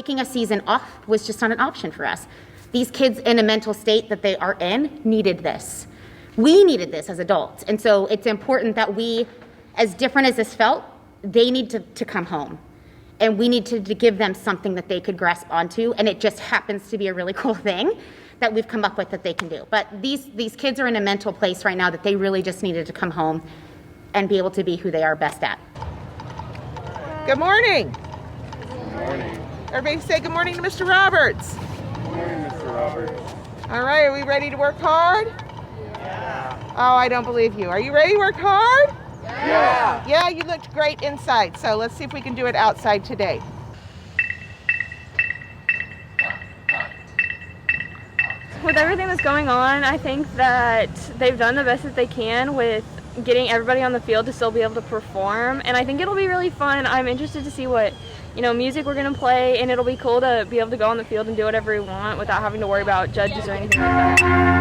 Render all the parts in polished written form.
taking a season off was just not an option for us. These kids in a mental state that they are in needed this. We needed this as adults. And so it's important that we, as different as this felt, they need to come home. And we need to give them something that they could grasp onto. And it just happens to be a really cool thing that we've come up with that they can do. But these kids are in a mental place right now that they really just needed to come home and be able to be who they are best at. Good morning. Good morning. Everybody say good morning to Mr. Roberts. Good morning, Mr. Roberts. All right, are we ready to work hard? Yeah. Oh, I don't believe you. Are you ready to work hard? Yeah. Yeah, you looked great inside, so let's see if we can do it outside today. With everything that's going on, I think that they've done the best that they can with getting everybody on the field to still be able to perform, and I think it'll be really fun. I'm interested to see what music we're going to play, and it'll be cool to be able to go on the field and do whatever we want without having to worry about judges or anything like that.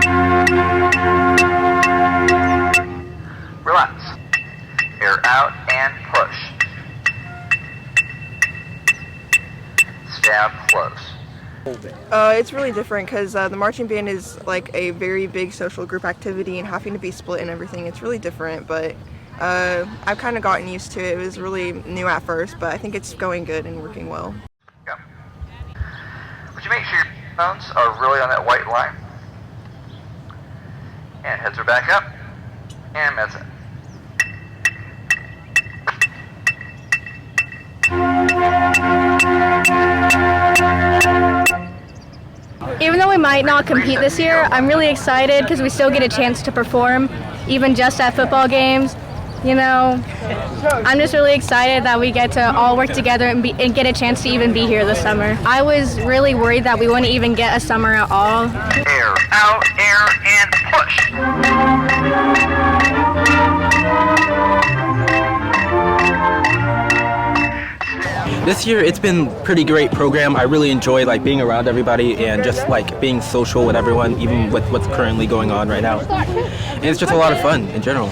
Relax. Air out and push. Stab close. It's really different because the marching band is like a very big social group activity, and having to be split and everything, it's really different, but I've kind of gotten used to it. It was really new at first, but I think it's going good and working well. Go. Would you make sure your phones are really on that white line? And heads are back up. And that's it. Even though we might not compete this year, I'm really excited because we still get a chance to perform, even just at football games. I'm just really excited that we get to all work together and get a chance to even be here this summer. I was really worried that we wouldn't even get a summer at all. Air out, air, and push. This year, it's been a pretty great program. I really enjoy being around everybody and just being social with everyone, even with what's currently going on right now. And it's just a lot of fun in general.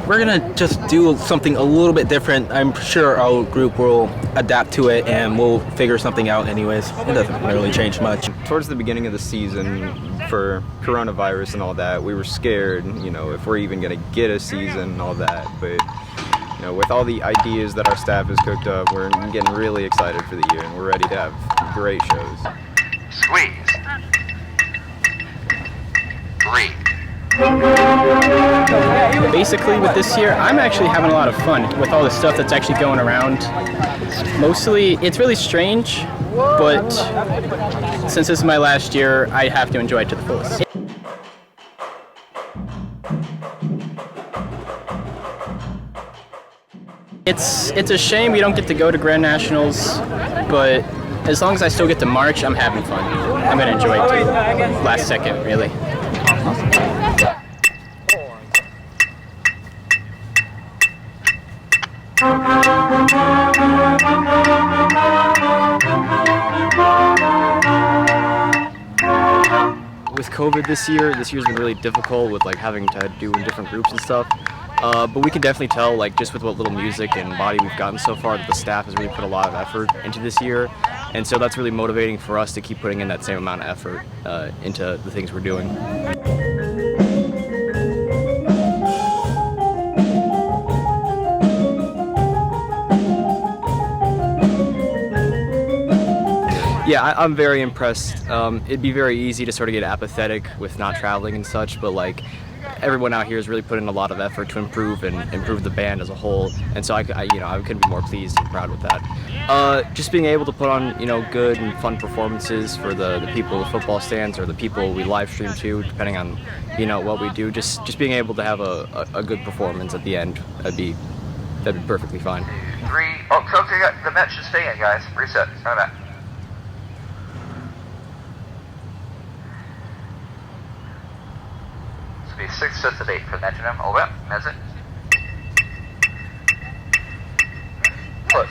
We're gonna just do something a little bit different. I'm sure our group will adapt to it and we'll figure something out anyways. It doesn't really change much. Towards the beginning of the season, for coronavirus and all that, we were scared, if we're even gonna get a season and all that. But, with all the ideas that our staff has cooked up, we're getting really excited for the year and we're ready to have great shows. Squeeze. 3. Basically, with this year, I'm actually having a lot of fun with all the stuff that's actually going around. Mostly, it's really strange, but since this is my last year, I have to enjoy it to the fullest. It's a shame we don't get to go to Grand Nationals, but as long as I still get to march, I'm having fun. I'm going to enjoy it to the last second, really. With COVID this year's been really difficult with having to do in different groups and stuff. But we can definitely tell, just with what little music and body we've gotten so far, that the staff has really put a lot of effort into this year. And so that's really motivating for us to keep putting in that same amount of effort into the things we're doing. Yeah, I'm very impressed. It'd be very easy to sort of get apathetic with not traveling and such, but everyone out here has really put in a lot of effort to improve the band as a whole, and so I couldn't be more pleased and proud with that. Just being able to put on good and fun performances for the people at the football stands or the people we live stream to, depending on what we do. Just being able to have a good performance at the end, that'd be perfectly fine. 3. Oh, okay, the Met should stay in, guys. Reset. Try that. Be 6 sets of 8 for metronome. Hold up. That's it. Push.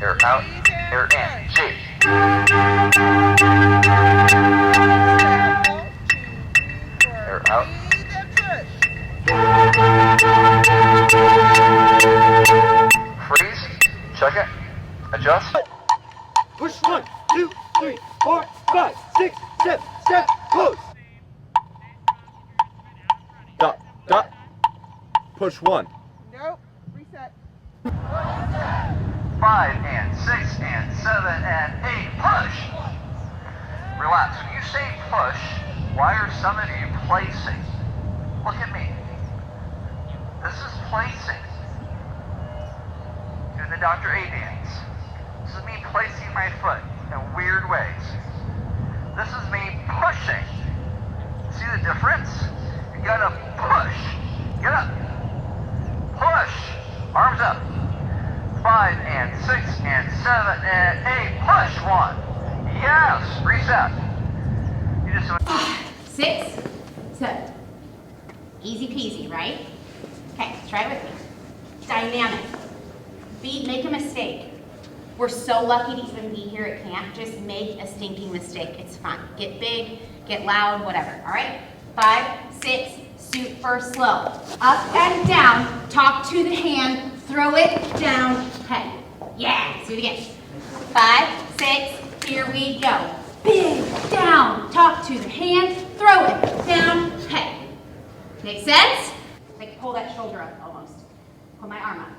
Air out. Air in. G. Air out. Freeze. Check it. Adjust. Push 1, 2, 3, 4, 5, 6, 7, step, close. Stop, stop. Push 1. Nope. Reset. 5 and 6 and 7 and 8. Push. Relax. When you say push, why are some of you placing? Look at me. This is placing. Doing the Dr. A dance. This is me placing my foot in weird ways. This is me pushing. See the difference? You gotta push. Get up. Push. Arms up. 5 and 6 and 7 and 8. Push 1. Yes. Reset. You just 6, 7. Easy peasy, right? Okay, try it with me. Dynamic. Make a mistake. We're so lucky to even be here at camp. Just make a stinking mistake. It's fun. Get big, get loud, whatever. All right? 5, 6, suit first slow. Up and down, talk to the hand, throw it down, head. Yeah, let's do it again. 5, 6, here we go. Big, down, talk to the hand, throw it down, head. Make sense? Like pull that shoulder up almost. Pull my arm up.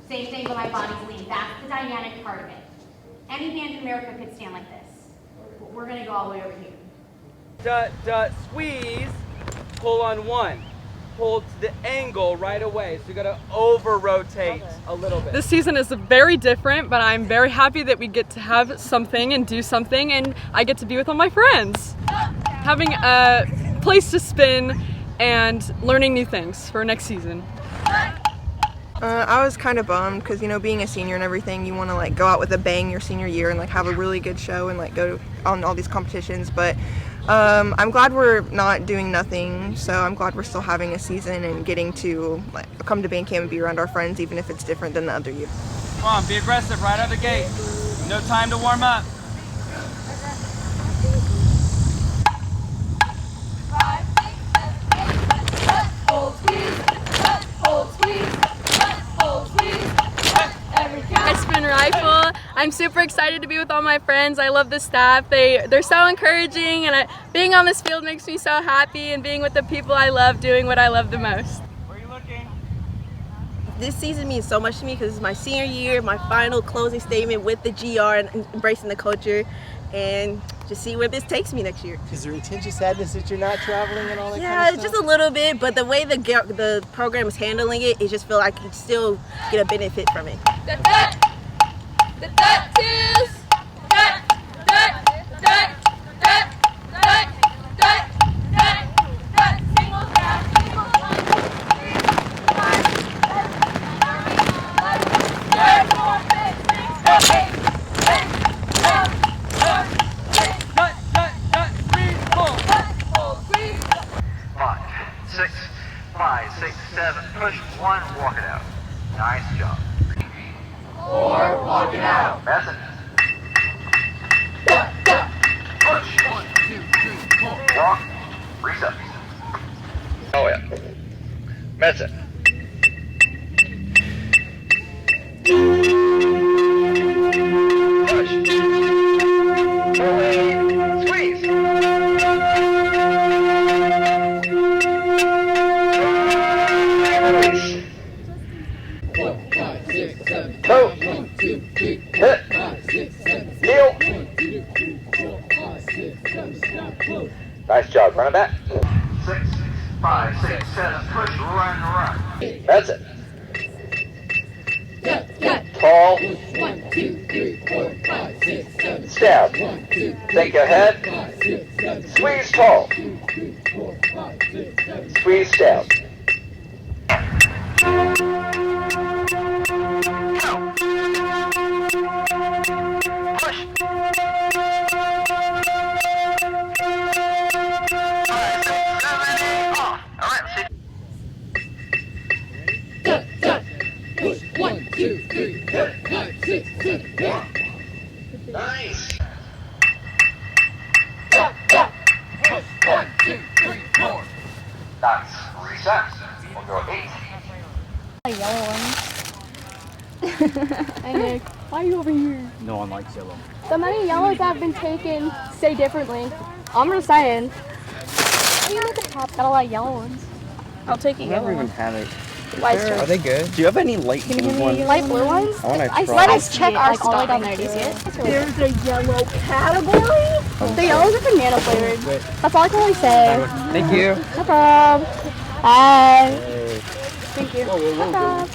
Same thing when my body's lean. That's the dynamic part of it. Any band in America could stand like this. But we're gonna go all the way over here. Squeeze, pull on 1. Hold to the angle right away. So you gotta over-rotate a little bit. This season is very different, but I'm very happy that we get to have something and do something, and I get to be with all my friends. Having a place to spin and learning new things for next season. I was kind of bummed because, you know, being a senior and everything, you want to like go out with a bang your senior year and like have a really good show and like go on all these competitions. But I'm glad we're not doing nothing. So I'm glad we're still having a season and getting to like come to band camp and be around our friends, even if it's different than the other year. Come on, be aggressive right out of the gate. No time to warm up. 5, 6, 7, 8, hold, squeeze, hold, squeeze. I spin rifle. I'm super excited to be with all my friends. I love the staff. They're so encouraging, and being on this field makes me so happy, and being with the people I love, doing what I love the most. Where are you looking? This season means so much to me because it's my senior year, my final closing statement with the GR and embracing the culture, and just see where this takes me next year. Is there a tinge of sadness that you're not traveling and all that Yeah, kind of stuff? just a little bit, but the way the program is handling it, it just feel like you still get a benefit from it. Push 1, walk it out. Nice job. 4, walk it out. That's it. Push. 1, 2, 3, 4. Walk. Reset. Oh yeah. That's it. Push. Squeeze. 4, 5, 6, 7, Toe. 1, 2, 3, 4, Hit. 5, 6, 7, Heel. 1, 2, 3, 4, 5, 6, 7, stop, close. Nice job. Run it back. 6, 5, 6, 7. Push. Run. That's it. Tall. 1, 2, 3, 4, 5, 6, 7. Stab. 1, 2, 3, Think ahead. 5, 6, 7. Squeeze tall. 2, 3, 4, 5, 6, 7. Squeeze stab. Push. 5, 6, 7, 8. Off. All right, let's see. Push 1, 2, 3, 4, 5, 6, Nice. 1, 2, 3, 4. Nice. Reset. We'll go 8. Yellow ones. Hey Nick, why are you over here? No one likes yellow. The many yellows that have been taken say differently. I'm just saying. Why do you look at the top? Got a lot of yellow ones. I'll take a yellow one. had it. Are they good? Do you have any light blue ones? Light blue ones? I want to try. Let us check our stuff. All the way down there. Do you see it? There's a yellow category. The yellows are banana flavored. That's all I can really say. Thank you. No problem. Bye. Thank you. No problem.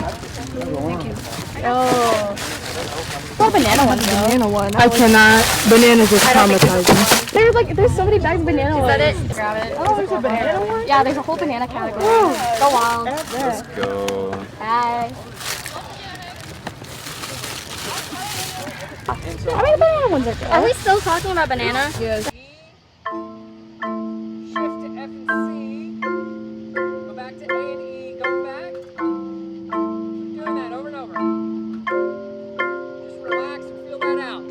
Thank you. Oh. What banana one? Banana one. I cannot. Bananas is traumatizing. There's so many bags of banana ones. Is that it? Grab it. Oh, there's a banana one? Yeah, there's a whole banana category. Go wild. Let's go. Bye. How many banana ones are there? Are we still talking about banana? Yes. Shift to F and C. Go back to A and E. Go back. Keep doing that over and over. Just relax and feel that out.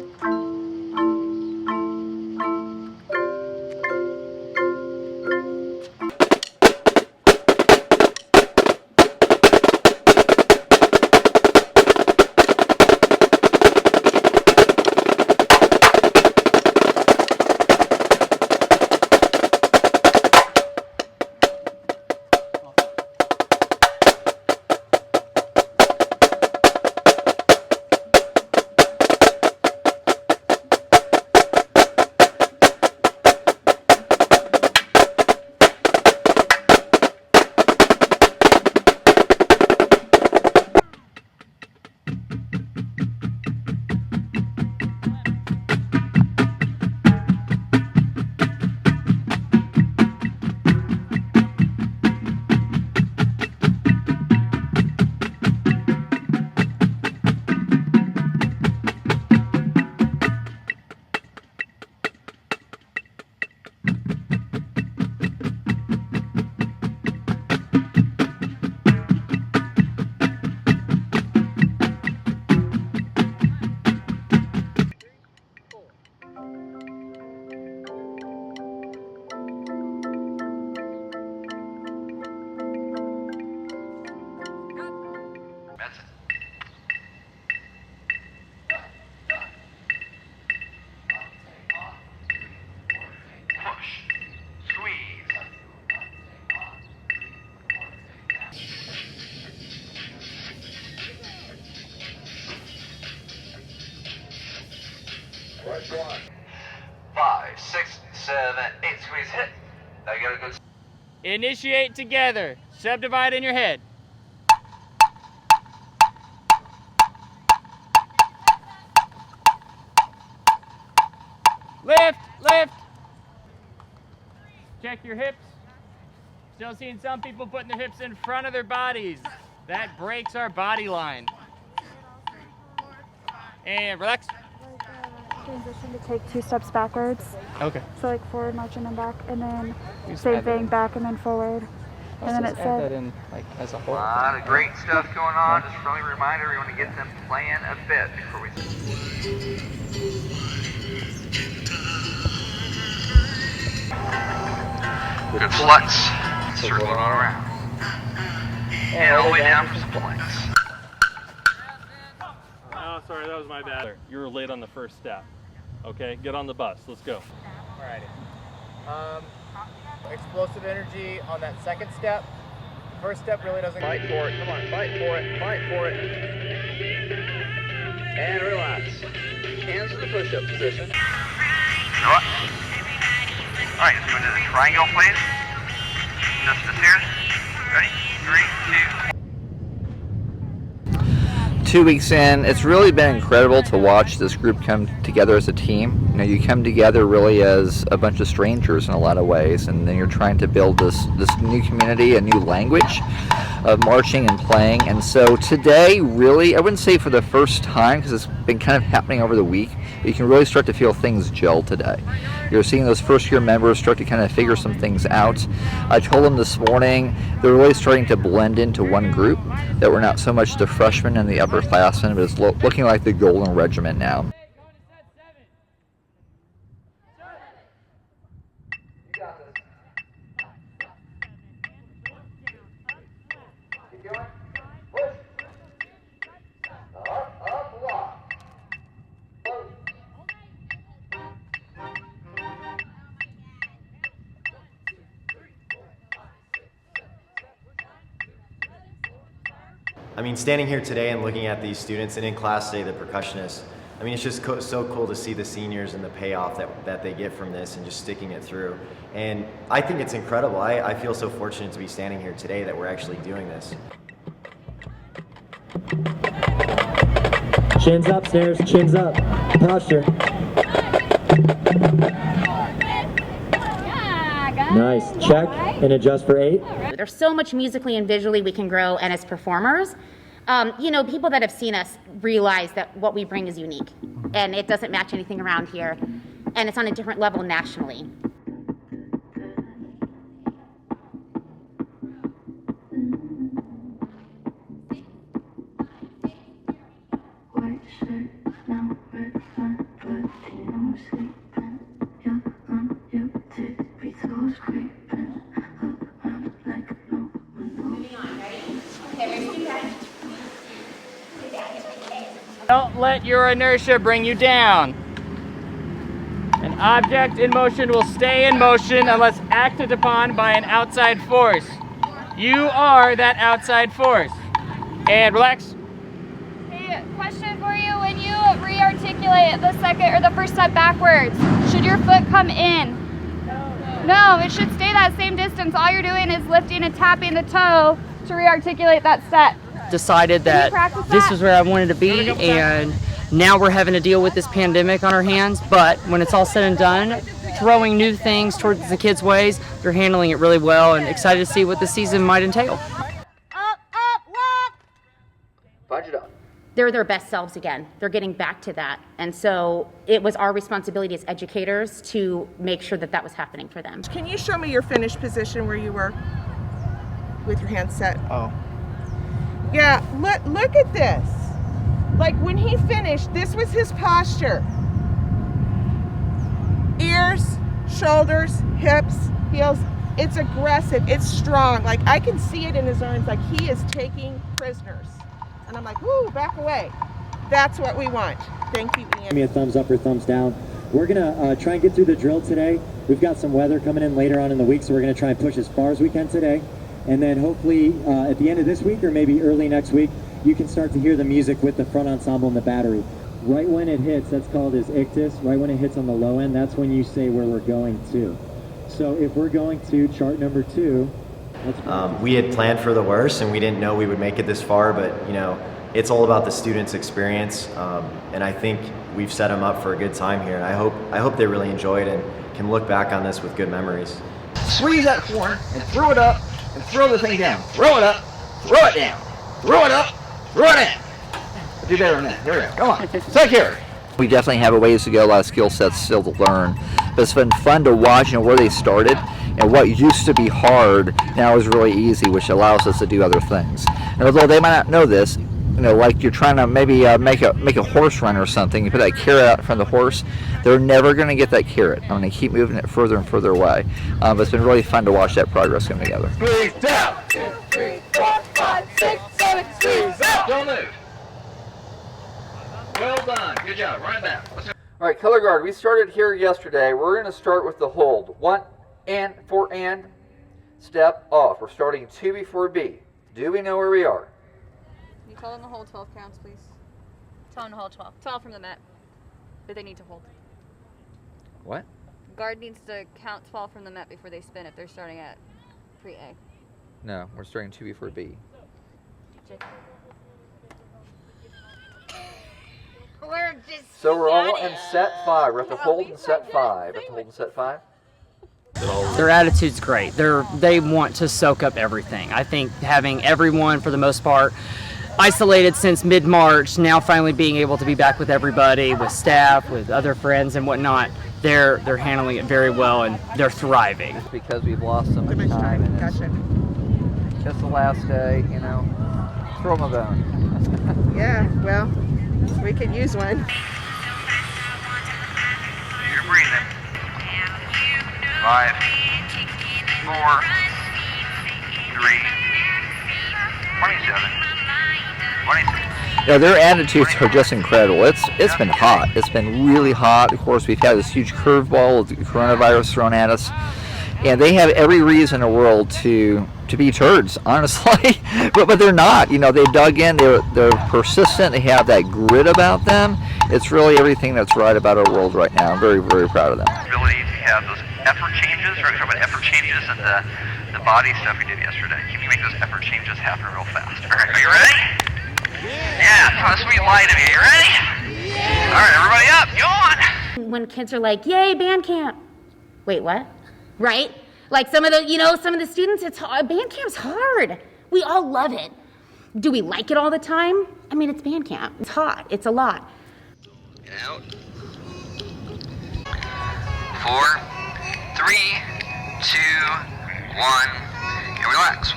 Push. 5, 6, 7, 8. Squeeze. Hit. Now you got a good. Initiate together. Subdivide in your head. Lift, lift. Check your hips. Still seeing some people putting their hips in front of their bodies. That breaks our body line. And relax. Transition to take 2 steps backwards. Okay. So like forward marching and back, and then Just same add that thing in. back and then forward. And then it add that said, in like as a whole. A lot of great stuff going on. Just friendly reminder, we want to get them playing a bit before we. Good flex. Circling on around. And all the way down for some planks. Oh, sorry, that was my bad. You were late on the first step. Okay, get on the bus. Let's go. Alrighty. Explosive energy on that second step. First step really doesn't. Fight for it. Come on, fight for it. Fight for it. And relax. Hands in the push-up position. You know what? All right, let's go into the triangle, please. Just the stairs. Ready? 3, 2. 2 weeks in, it's really been incredible to watch this group come together as a team. You know, you come together really as a bunch of strangers in a lot of ways, and then you're trying to build this new community, a new language of marching and playing. And so today, really, I wouldn't say for the first time, because it's been kind of happening over the week, but you can really start to feel things gel today. You're seeing those first year members start to kind of figure some things out. I told them this morning they're really starting to blend into one group, that we're not so much the freshmen and the upperclassmen, but it's looking like the Golden Regiment now. I mean, standing here today and looking at these students, and in class today, the percussionists, I mean, it's just so cool to see the seniors and the payoff that they get from this and just sticking it through. And I think it's incredible. I feel so fortunate to be standing here today that we're actually doing this. Chins up, stairs, chins up. Posture. Nice. Check and adjust for 8. There's so much musically and visually we can grow, and as performers, you know, people that have seen us realize that what we bring is unique, and it doesn't match anything around here, and it's on a different level nationally. Don't let your inertia bring you down. An object in motion will stay in motion unless acted upon by an outside force. You are that outside force. And relax. Hey, question for you. When you re-articulate the second or the first step backwards, should your foot come in? No, it should stay that same distance. All you're doing is lifting and tapping the toe to re-articulate that step. Decided that this is where I wanted to be, and now we're having to deal with this pandemic on our hands, but when it's all said and done, throwing new things towards the kids' ways, they're handling it really well, and excited to see what the season might entail. Budget up. They're their best selves again. They're getting back to that. And so it was our responsibility as educators to make sure that that was happening for them. Can you show me your finished position where you were with your hands set? Oh. Yeah, look at this. Like when he finished, this was his posture. Ears, shoulders, hips, heels. It's aggressive, it's strong. Like I can see it in his arms, like he is taking prisoners. And I'm like, woo, back away. That's what we want. Thank you, Ian. Give me a thumbs up or thumbs down. We're gonna try and get through the drill today. We've got some weather coming in later on in the week, so we're gonna try and push as far as we can today. And then hopefully at the end of this week or maybe early next week, you can start to hear the music with the front ensemble and the battery. Right when it hits, that's called as ictus. Right when it hits on the low end, that's when you say where we're going to. So if we're going to chart number 2, we had planned for the worst, and we didn't know we would make it this far, but you know, it's all about the students' experience, and I think we've set them up for a good time here, and I hope they really enjoyed and can look back on this with good memories. Squeeze that horn and throw it up and throw the thing down. Throw it up, throw it down, throw it up, throw it down. Do better than that. There we go. Come on. Take care. We definitely have a ways to go, a lot of skill sets still to learn. But it's been fun to watch, you know, where they started and what used to be hard now is really easy, which allows us to do other things. And although they might not know this, you know, like you're trying to maybe make a horse run or something, you put that carrot out in front of the horse, they're never going to get that carrot. I'm going to keep moving it further and further away. But it's been really fun to watch that progress come together. Squeeze down. 2, 3, 4, 5, 6, 7, squeeze out. Don't move. Well done. Good job. Right back. All right, color guard. We started here yesterday. We're going to start with the hold. 1 and 4 and step off. We're starting 2 before B. Do we know where we are? Can you tell them to hold 12 counts, please? Tell them to hold 12. 12 from the mat. But they need to hold. What? Guard needs to count 12 from the mat before they spin if they're starting at pre-A. No, we're starting 2 before B. We're just So we're all in set 5. We're at the hold in set 5. At the hold in set 5. Their attitude's great. They want to soak up everything. I think having everyone, for the most part, isolated since mid-March, now finally being able to be back with everybody, with staff, with other friends and whatnot, they're handling it very well and they're thriving. Because we've lost so much time and it's just the last day, you know, throw them a bone. Yeah, well, we could use one. You're breathing. 5, 4, 3, 27, 26. Yeah, their attitudes are just incredible. It's been hot. It's been really hot. Of course, we've had this huge curveball of the coronavirus thrown at us, and they have every reason in the world to be turds, honestly. but they're not. You know, they dug in. They're persistent. They have that grit about them. It's really everything that's right about our world right now. I'm very, very proud of them. Ability to have those effort changes. We're talking about effort changes and the body stuff we did yesterday. Can you make those effort changes happen real fast? All right, are you ready? Yeah, come on, sweet light of you. You ready? Yeah. All right, everybody up. Go on. When kids are like, "Yay, band camp!" Wait, what? Right? Like some of the students, it's hard. Band camp's hard. We all love it. Do we like it all the time? I mean, it's band camp. It's hot. It's a lot. Out. 4, 3, 2, 1. And relax.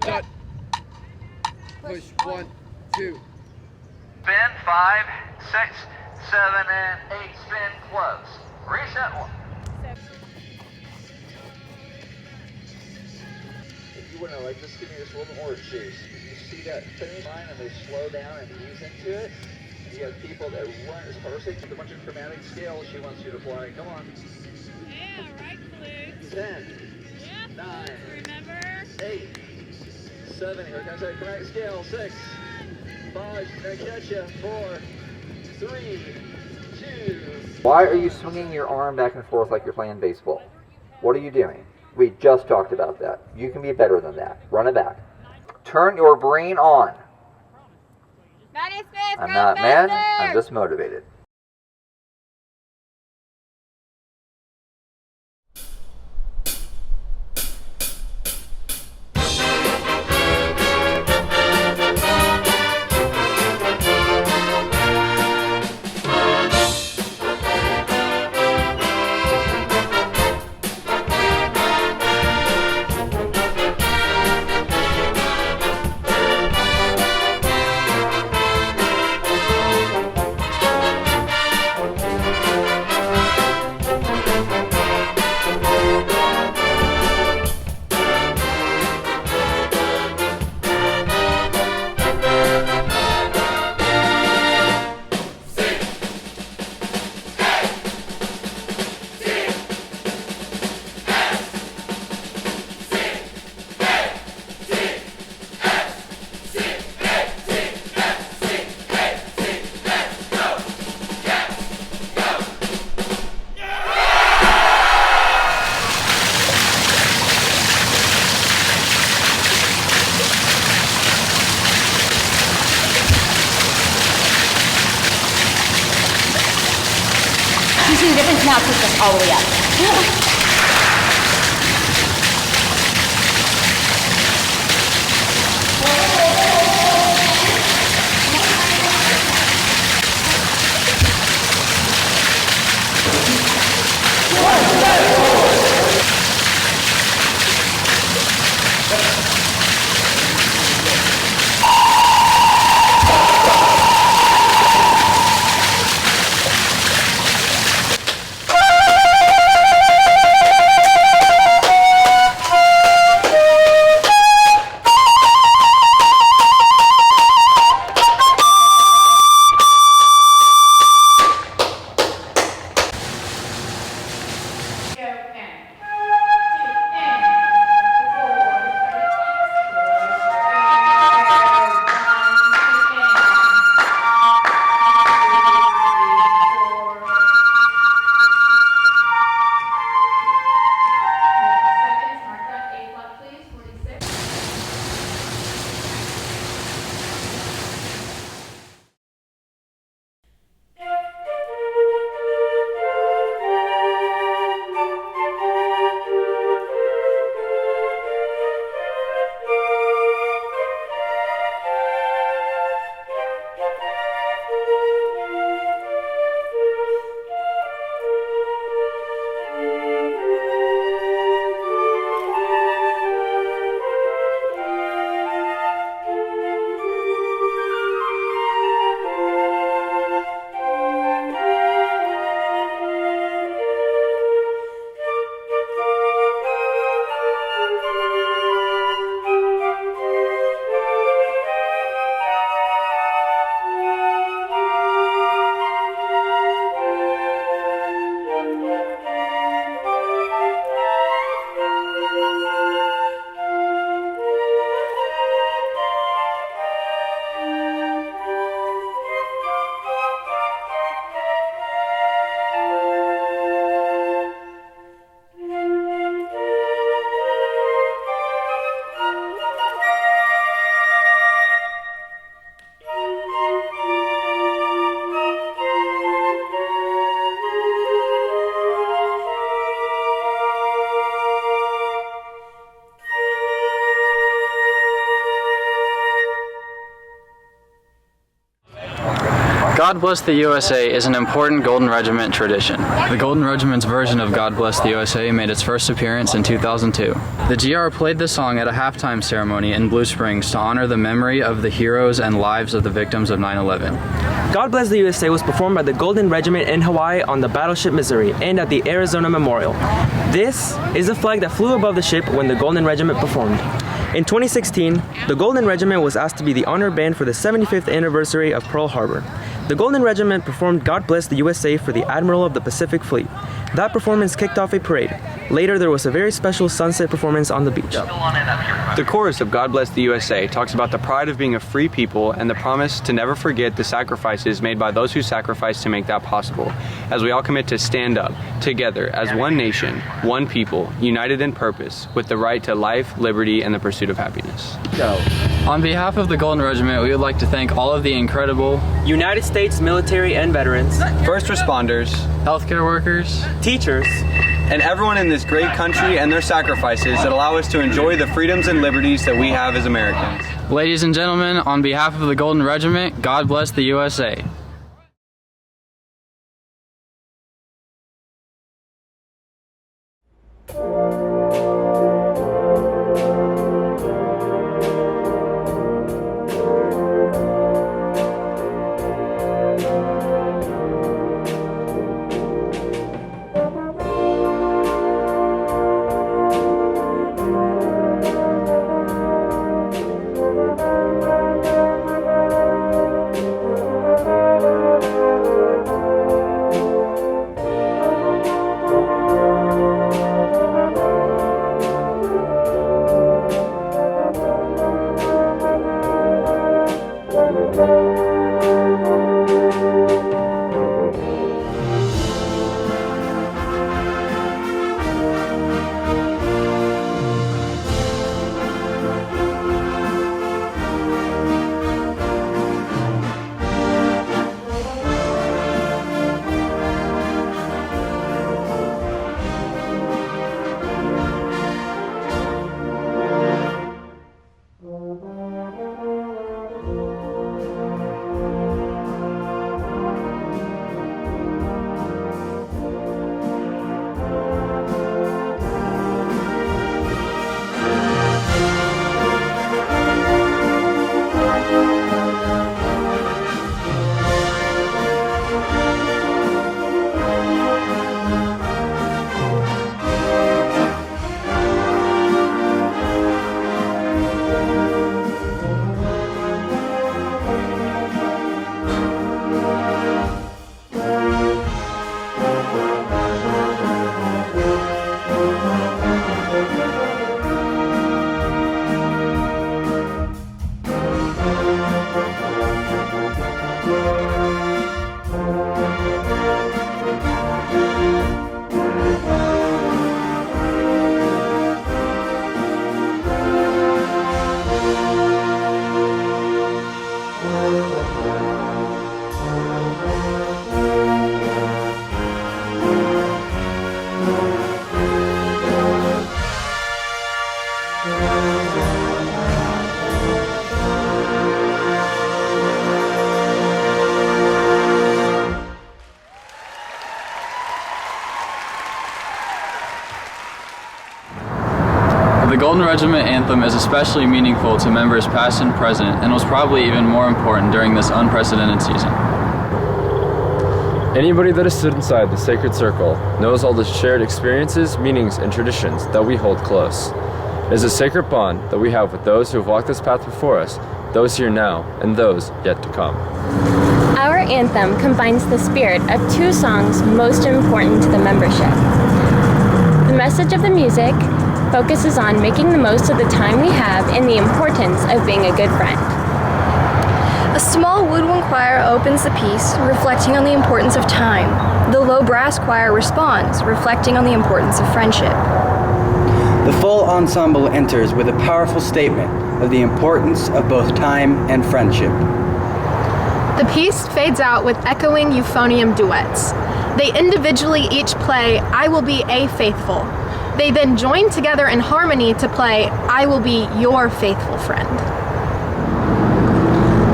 Cut. Push 1, 2. Spin 5, 6, 7, and 8. Spin close. Reset 1. If you want to just give me just a little bit more juice. You see that finish line and they slow down and ease into it. And you have people that run as perfect with a bunch of chromatic scales she wants you to play. Come on. Yeah, right flute. 10, Yeah. 9, Remember? 8, 7. Here comes that chromatic scale. 6, 5. She's gonna catch you. 4, 3, 2. Why are you swinging your arm back and forth like you're playing baseball? What are you doing? We just talked about that. You can be better than that. Run it back. Turn your brain on. I'm not mad. I'm just motivated. The difference now puts us all the way up. God Bless the USA is an important Golden Regiment tradition. The Golden Regiment's version of God Bless the USA made its first appearance in 2002. The GR played the song at a halftime ceremony in Blue Springs to honor the memory of the heroes and lives of the victims of 9/11. God Bless the USA was performed by the Golden Regiment in Hawaii on the battleship Missouri and at the Arizona Memorial. This is the flag that flew above the ship when the Golden Regiment performed. In 2016, the Golden Regiment was asked to be the honor band for the 75th anniversary of Pearl Harbor. The Golden Regiment performed God Bless the USA for the Admiral of the Pacific Fleet. That performance kicked off a parade. Later, there was a very special sunset performance on the beach. The chorus of God Bless the USA talks about the pride of being a free people and the promise to never forget the sacrifices made by those who sacrificed to make that possible, as we all commit to stand up together as one nation, one people, united in purpose, with the right to life, liberty, and the pursuit of happiness. On behalf of the Golden Regiment, we would like to thank all of the incredible United States military and veterans, first responders, healthcare workers, teachers, and everyone in this great country and their sacrifices that allow us to enjoy the freedoms and liberties that we have as Americans. Ladies and gentlemen, on behalf of the Golden Regiment, God bless the USA. The Golden Regiment anthem is especially meaningful to members past and present, and was probably even more important during this unprecedented season. Anybody that has stood inside the sacred circle knows all the shared experiences, meanings, and traditions that we hold close. It is a sacred bond that we have with those who have walked this path before us, those here now, and those yet to come. Our anthem combines the spirit of two songs most important to the membership. The message of the music focuses on making the most of the time we have and the importance of being a good friend. A small woodwind choir opens the piece, reflecting on the importance of time. The low brass choir responds, reflecting on the importance of friendship. The full ensemble enters with a powerful statement of the importance of both time and friendship. The piece fades out with echoing euphonium duets. They individually each play "I Will Be a Faithful." They then join together in harmony to play "I Will Be Your Faithful Friend."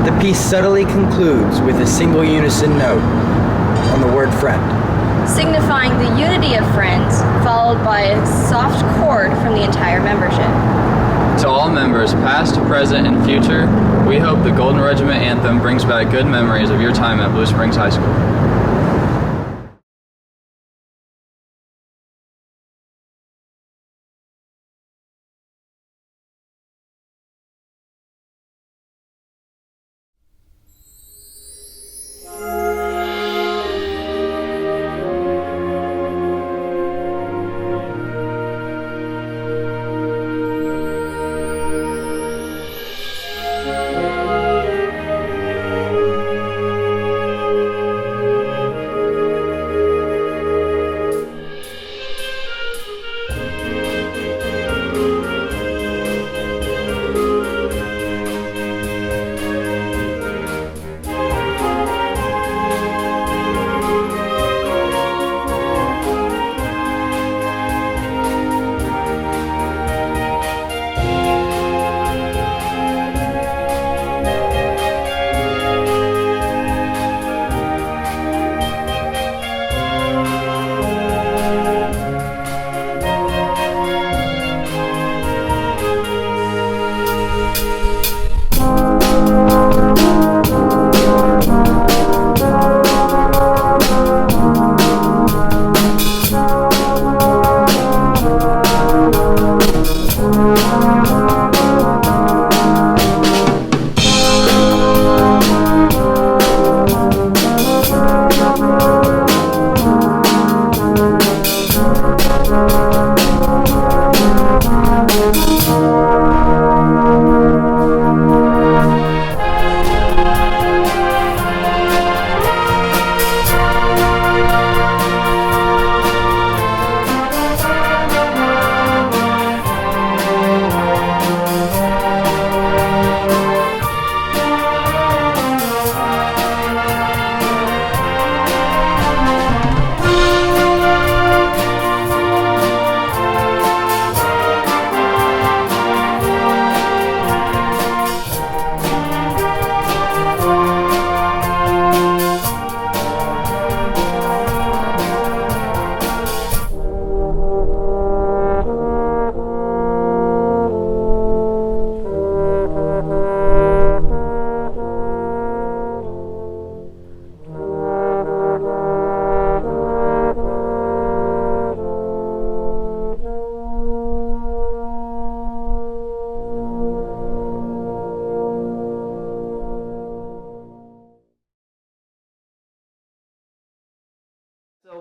The piece subtly concludes with a single unison note on the word friend, signifying the unity of friends, followed by a soft chord from the entire membership. To all members, past, present, and future, we hope the Golden Regiment Anthem brings back good memories of your time at Blue Springs High School.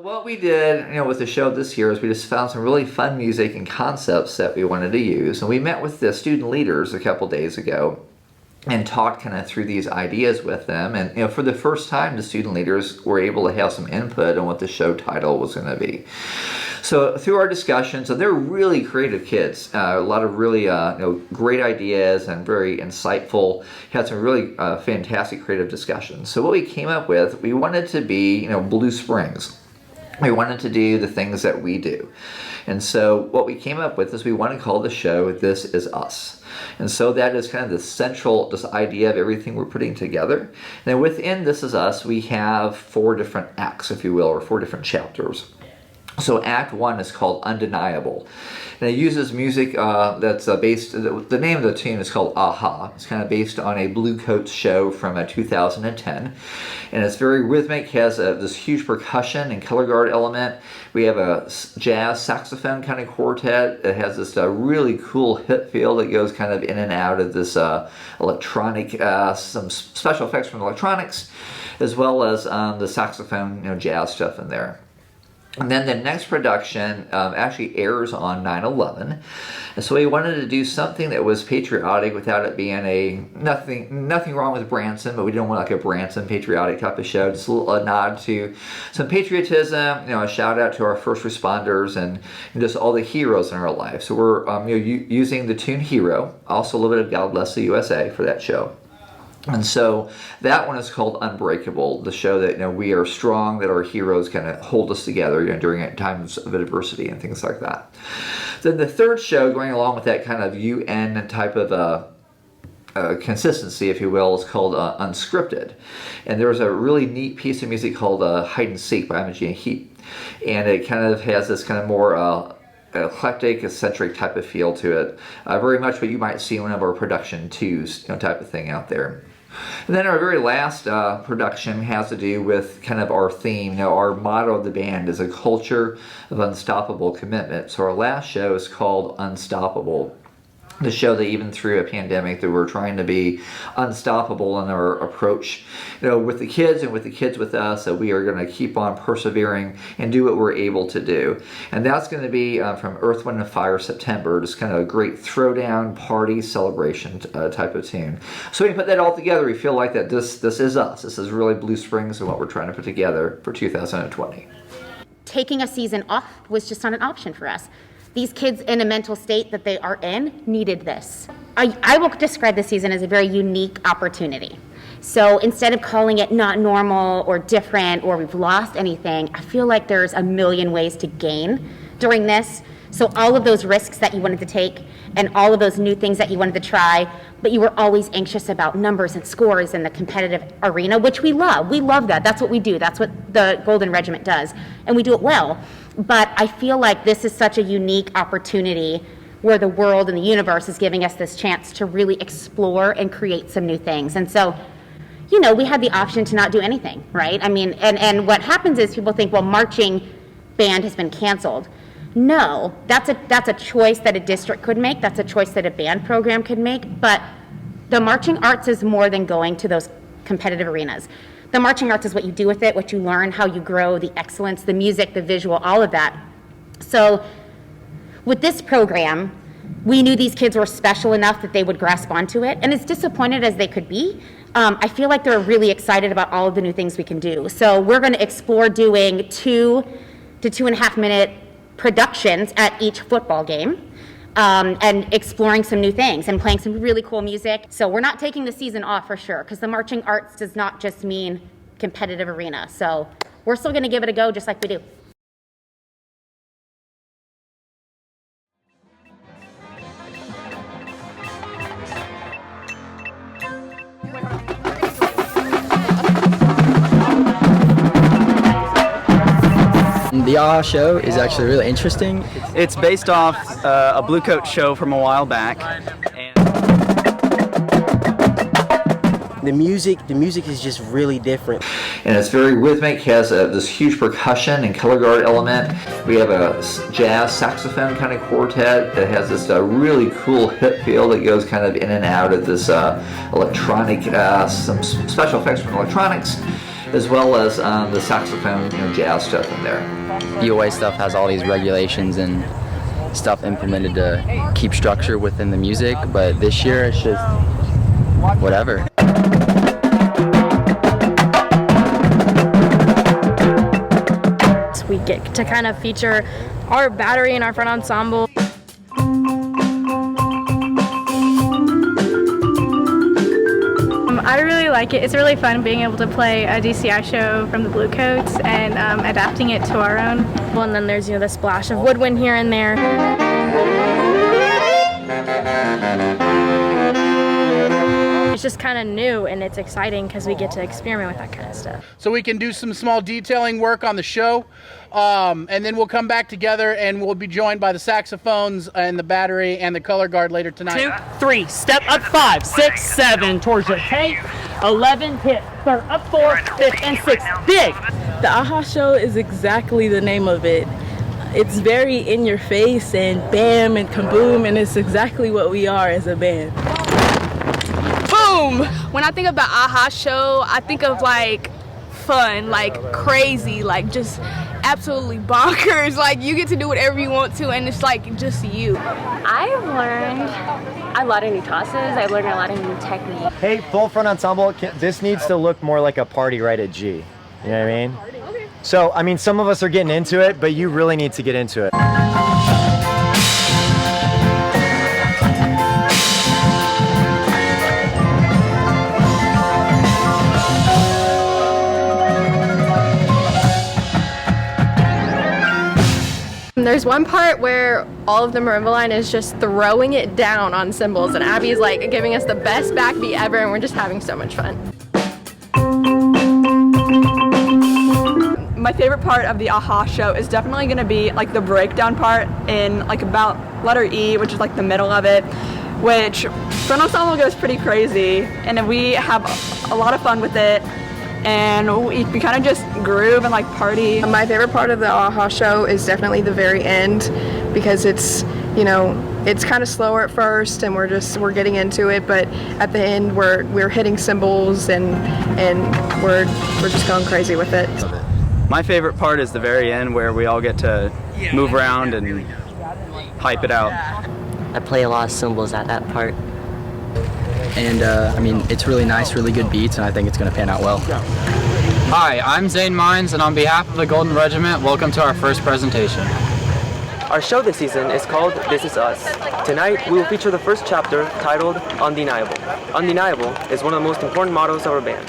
What we did, with the show this year is we just found some really fun music and concepts that we wanted to use. And we met with the student leaders a couple days ago and talked kind of through these ideas with them. And for the first time, the student leaders were able to have some input on what the show title was going to be. So through our discussions, and they're really creative kids, a lot of really great ideas and very insightful, had some really fantastic creative discussions. So what we came up with, we wanted to be Blue Springs. We wanted to do the things that we do. And so what we came up with is we want to call the show This Is Us. And so that is kind of the central idea of everything we're putting together. And then within This Is Us, we have 4 different acts, if you will, or 4 different chapters. So Act 1 is called Undeniable. And it uses music that's based, the name of the tune is called Aha. It's kind of based on a Blue Coats show from 2010. And it's very rhythmic, has this huge percussion and color guard element. We have a jazz saxophone kind of quartet. It has this really cool hip feel that goes kind of in and out of this electronic, some special effects from electronics, as well as the saxophone, jazz stuff in there. And then the next production actually airs on 9/11. And so we wanted to do something that was patriotic without it being nothing wrong with Branson, but we didn't want like a Branson patriotic type of show. Just a nod to some patriotism, a shout out to our first responders and just all the heroes in our life. So we're using the tune Hero, also a little bit of God Bless the USA for that show. And so that one is called Unbreakable, the show that we are strong, that our heroes kind of hold us together during times of adversity and things like that. Then the third show, going along with that kind of UN type of consistency, if you will, is called unscripted. And there was a really neat piece of music called Hide and Seek by Imogen Heap. And it kind of has this kind of more eclectic, eccentric type of feel to it. Very much what you might see in one of our production twos, type of thing out there. And then our very last production has to do with kind of our theme. Our motto of the band is a culture of unstoppable commitment. So our last show is called Unstoppable. To show that even through a pandemic that we're trying to be unstoppable in our approach, with the kids and with the kids with us, that we are going to keep on persevering and do what we're able to do. And that's going to be from Earth, Wind & Fire, September. Just kind of a great throwdown, party, celebration type of tune. So when you put that all together, we feel like that this is us. This is really Blue Springs and what we're trying to put together for 2020. Taking a season off was just not an option for us. These kids in a mental state that they are in needed this. I will describe this season as a very unique opportunity. So instead of calling it not normal or different or we've lost anything, I feel like there's a million ways to gain during this. So all of those risks that you wanted to take and all of those new things that you wanted to try, but you were always anxious about numbers and scores and the competitive arena, which we love. We love that. That's what we do. That's what the Golden Regiment does. And we do it well. But I feel like this is such a unique opportunity where the world and the universe is giving us this chance to really explore and create some new things. And so, we had the option to not do anything, right? I mean, and what happens is people think, well, marching band has been canceled. No, that's a choice that a district could make. That's a choice that a band program could make. But the marching arts is more than going to those competitive arenas. The marching arts is what you do with it, what you learn, how you grow, the excellence, the music, the visual, all of that. So with this program, we knew these kids were special enough that they would grasp onto it. And as disappointed as they could be, I feel like they're really excited about all of the new things we can do. So we're going to explore doing 2 to 2.5 minute productions at each football game. And exploring some new things and playing some really cool music. So we're not taking the season off for sure, because the marching arts does not just mean competitive arena. So we're still going to give it a go just like we do. The AHA show is actually really interesting. It's based off a Blue Coat show from a while back. And the music is just really different. And it's very rhythmic, has this huge percussion and color guard element. We have a jazz saxophone kind of quartet that has this really cool hip feel that goes kind of in and out of this electronic, some special effects from electronics, as well as the saxophone, jazz stuff in there. UA stuff has all these regulations and stuff implemented to keep structure within the music, but this year it's just whatever. We get to kind of feature our battery and our front ensemble. I really like it. It's really fun being able to play a DCI show from the Blue Coats and adapting it to our own. Well, and then there's the splash of woodwind here and there. It's just kind of new and it's exciting because we get to experiment with that kind of stuff. So we can do some small detailing work on the show, and then we'll come back together and we'll be joined by the saxophones and the battery and the color guard later tonight. 2, 3, step up 5, 6, 7, towards your tape, 11, hit, third, up 4, 5th, and 6th, big! The AHA show is exactly the name of it. It's very in your face and bam and kaboom, and it's exactly what we are as a band. Boom! When I think of the AHA show, I think of fun, crazy, just absolutely bonkers. You get to do whatever you want to, and it's just you. I've learned a lot of new tosses. I've learned a lot of new technique. Hey, full front ensemble, this needs to look more like a party right at G. You know what I mean? Okay. So, some of us are getting into it, but you really need to get into it. There's one part where all of the marimba line is just throwing it down on cymbals, and Abby's like giving us the best backbeat ever, and we're just having so much fun. My favorite part of the AHA show is definitely going to be like the breakdown part in like about letter E, which is like the middle of it, which for an ensemble goes pretty crazy, and we have a lot of fun with it, and we kind of just groove and like party. My favorite part of the AHA show is definitely the very end, because it's, you know, it's kind of slower at first and we're getting into it, but at the end we're hitting cymbals and we're just going crazy with it. My favorite part is the very end where we all get to move around and hype it out. I play a lot of cymbals at that part. And I mean, it's really nice, really good beats, and I think it's going to pan out well. Hi, I'm Zane Mines, and on behalf of the Golden Regiment, welcome to our first presentation. Our show this season is called This Is Us. Tonight, we will feature the first chapter titled Undeniable. Undeniable is one of the most important mottos of our band.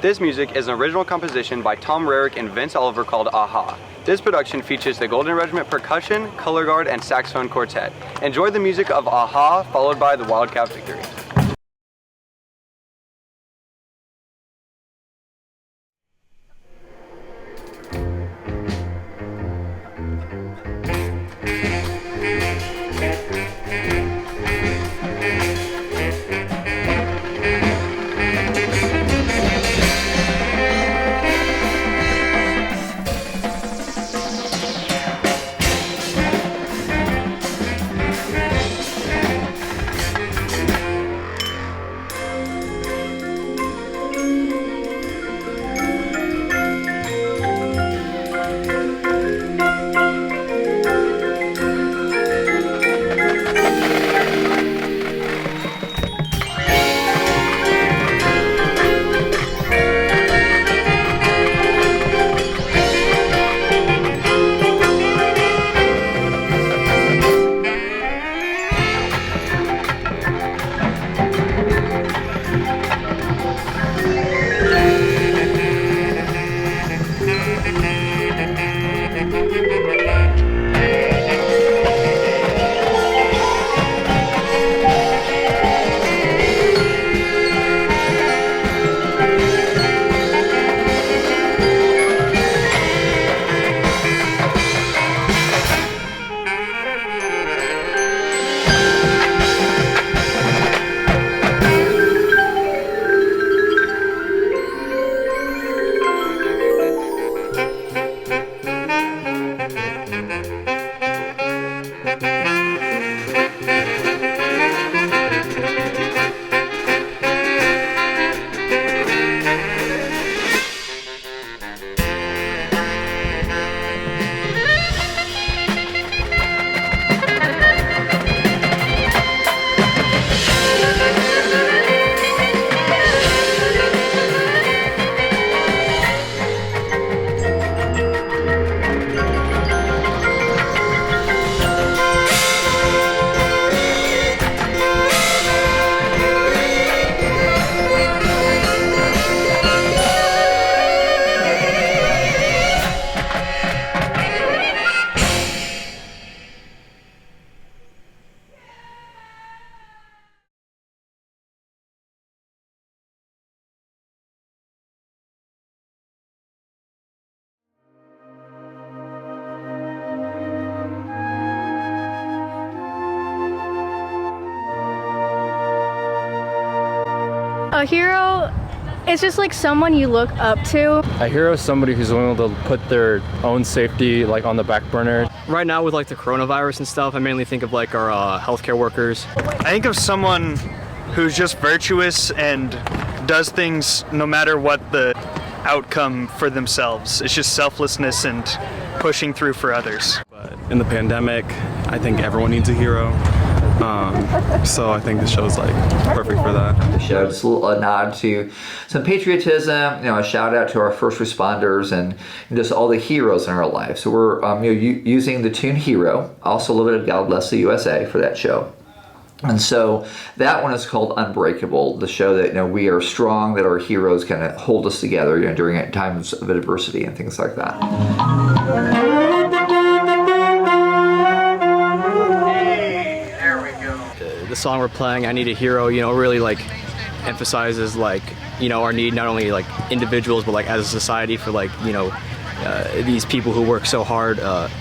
This music is an original composition by Tom Rarick and Vince Oliver called AHA. This production features the Golden Regiment percussion, color guard, and saxophone quartet. Enjoy the music of AHA, followed by the Wildcat Victory. A hero is just like someone you look up to. A hero is somebody who's willing to put their own safety like on the back burner. Right now with like the coronavirus and stuff, I mainly think of like our healthcare workers. I think of someone who's just virtuous and does things no matter what the outcome for themselves. It's just selflessness and pushing through for others. But in the pandemic, I think everyone needs a hero. So I think the show's like perfect for that. The show, just a nod to some patriotism, you know, a shout out to our first responders and just all the heroes in our life. So we're using the tune Hero, also a little bit of God Bless the USA for that show. And so that one is called Unbreakable, the show that, you know, we are strong, that our heroes kind of hold us together, you know, during times of adversity and things like that. the song we're playing, I Need a Hero, really like emphasizes like, our need not only like individuals, but like as a society for like, these people who work so hard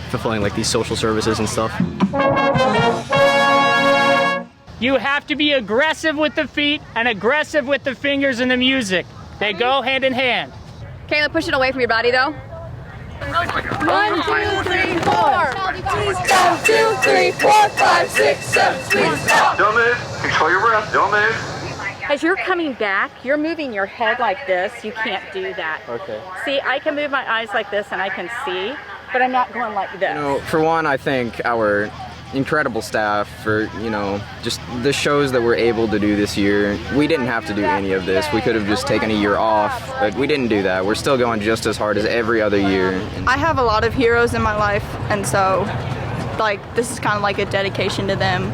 fulfilling like these social services and stuff. You have to be aggressive with the feet and aggressive with the fingers in the music. They go hand in hand. Kayla, push it away from your body though. 1, 2, 3, 4. 1, 2, 3, 4, 5, 6, 7. Please stop. Don't move. Control your breath. Don't move. As you're coming back, you're moving your head like this. You can't do that. Okay. See, I can move my eyes like this and I can see, but I'm not going like this. For one, I think our incredible staff for, just the shows that we're able to do this year. We didn't have to do any of this. We could have just taken a year off, but we didn't do that. We're still going just as hard as every other year. I have a lot of heroes in my life, and so, like, this is kind of like a dedication to them.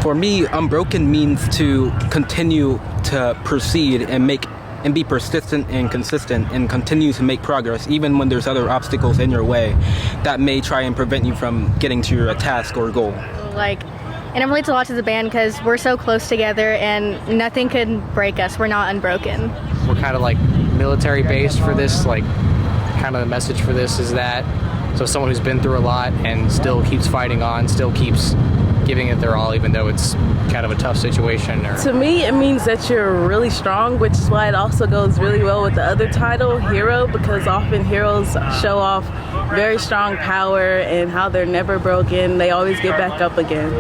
For me, unbroken means to continue to proceed and be persistent and consistent and continue to make progress even when there's other obstacles in your way that may try and prevent you from getting to your task or goal. And it relates a lot to the band because we're so close together and nothing can break us. We're not unbroken. We're kind of like military based for this, like kind of the message for this is that. So someone who's been through a lot and still keeps fighting on, still keeps giving it their all, even though it's kind of a tough situation. To me, it means that you're really strong, which is why it also goes really well with the other title, Hero, because often heroes show off very strong power and how they're never broken. They always get back up again.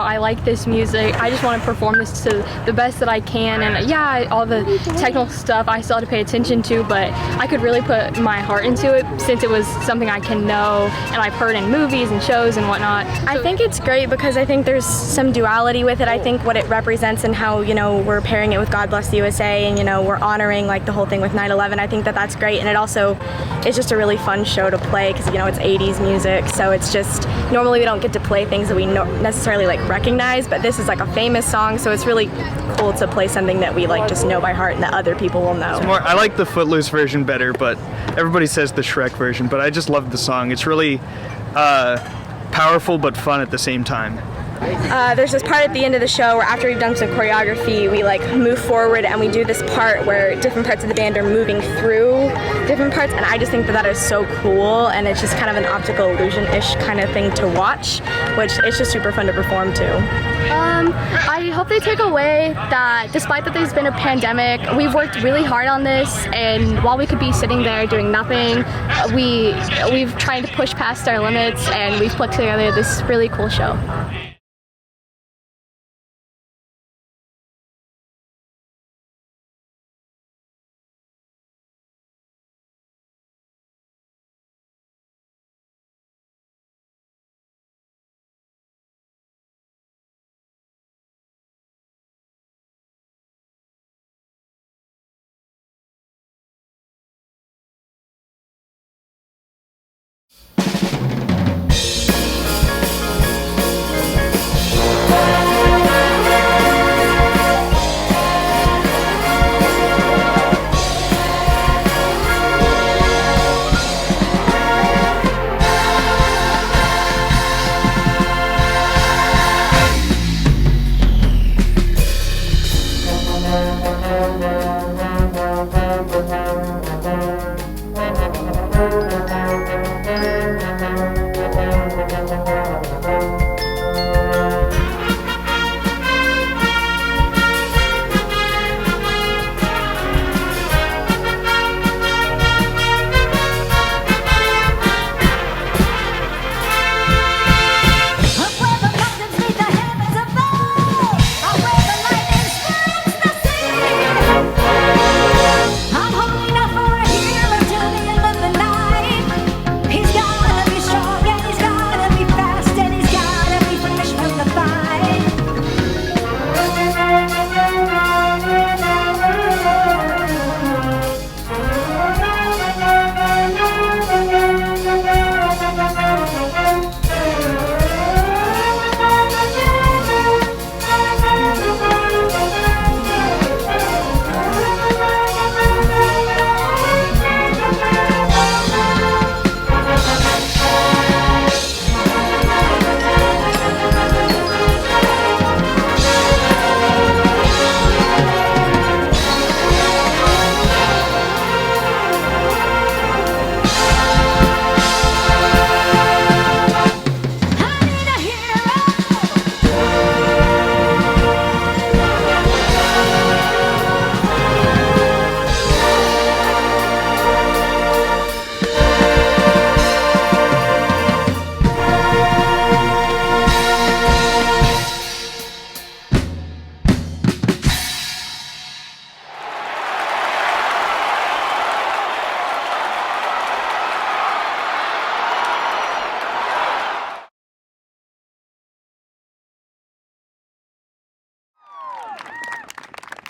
I like this music. I just want to perform this to the best that I can, and all the technical stuff I still have to pay attention to, but I could really put my heart into it since it was something I can know and I've heard in movies and shows and whatnot. I think it's great because I think there's some duality with it. I think what it represents and how, we're pairing it with God Bless the USA and, we're honoring like the whole thing with 9/11. I think that that's great, and it also is just a really fun show to play because, it's 80s music, so it's just, normally we don't get to play things that we necessarily like recognize, but this is like a famous song, so it's really cool to play something that we like just know by heart and that other people will know. I like the Footloose version better, but everybody says the Shrek version, but I just love the song. It's really powerful but fun at the same time. There's this part at the end of the show where after we've done some choreography, we like move forward and we do this part where different parts of the band are moving through different parts, and I just think that is so cool, and it's just kind of an optical illusion-ish kind of thing to watch, which it's just super fun to perform to. I hope they take away that despite that there's been a pandemic, we've worked really hard on this, and while we could be sitting there doing nothing, we've tried to push past our limits, and we've put together this really cool show.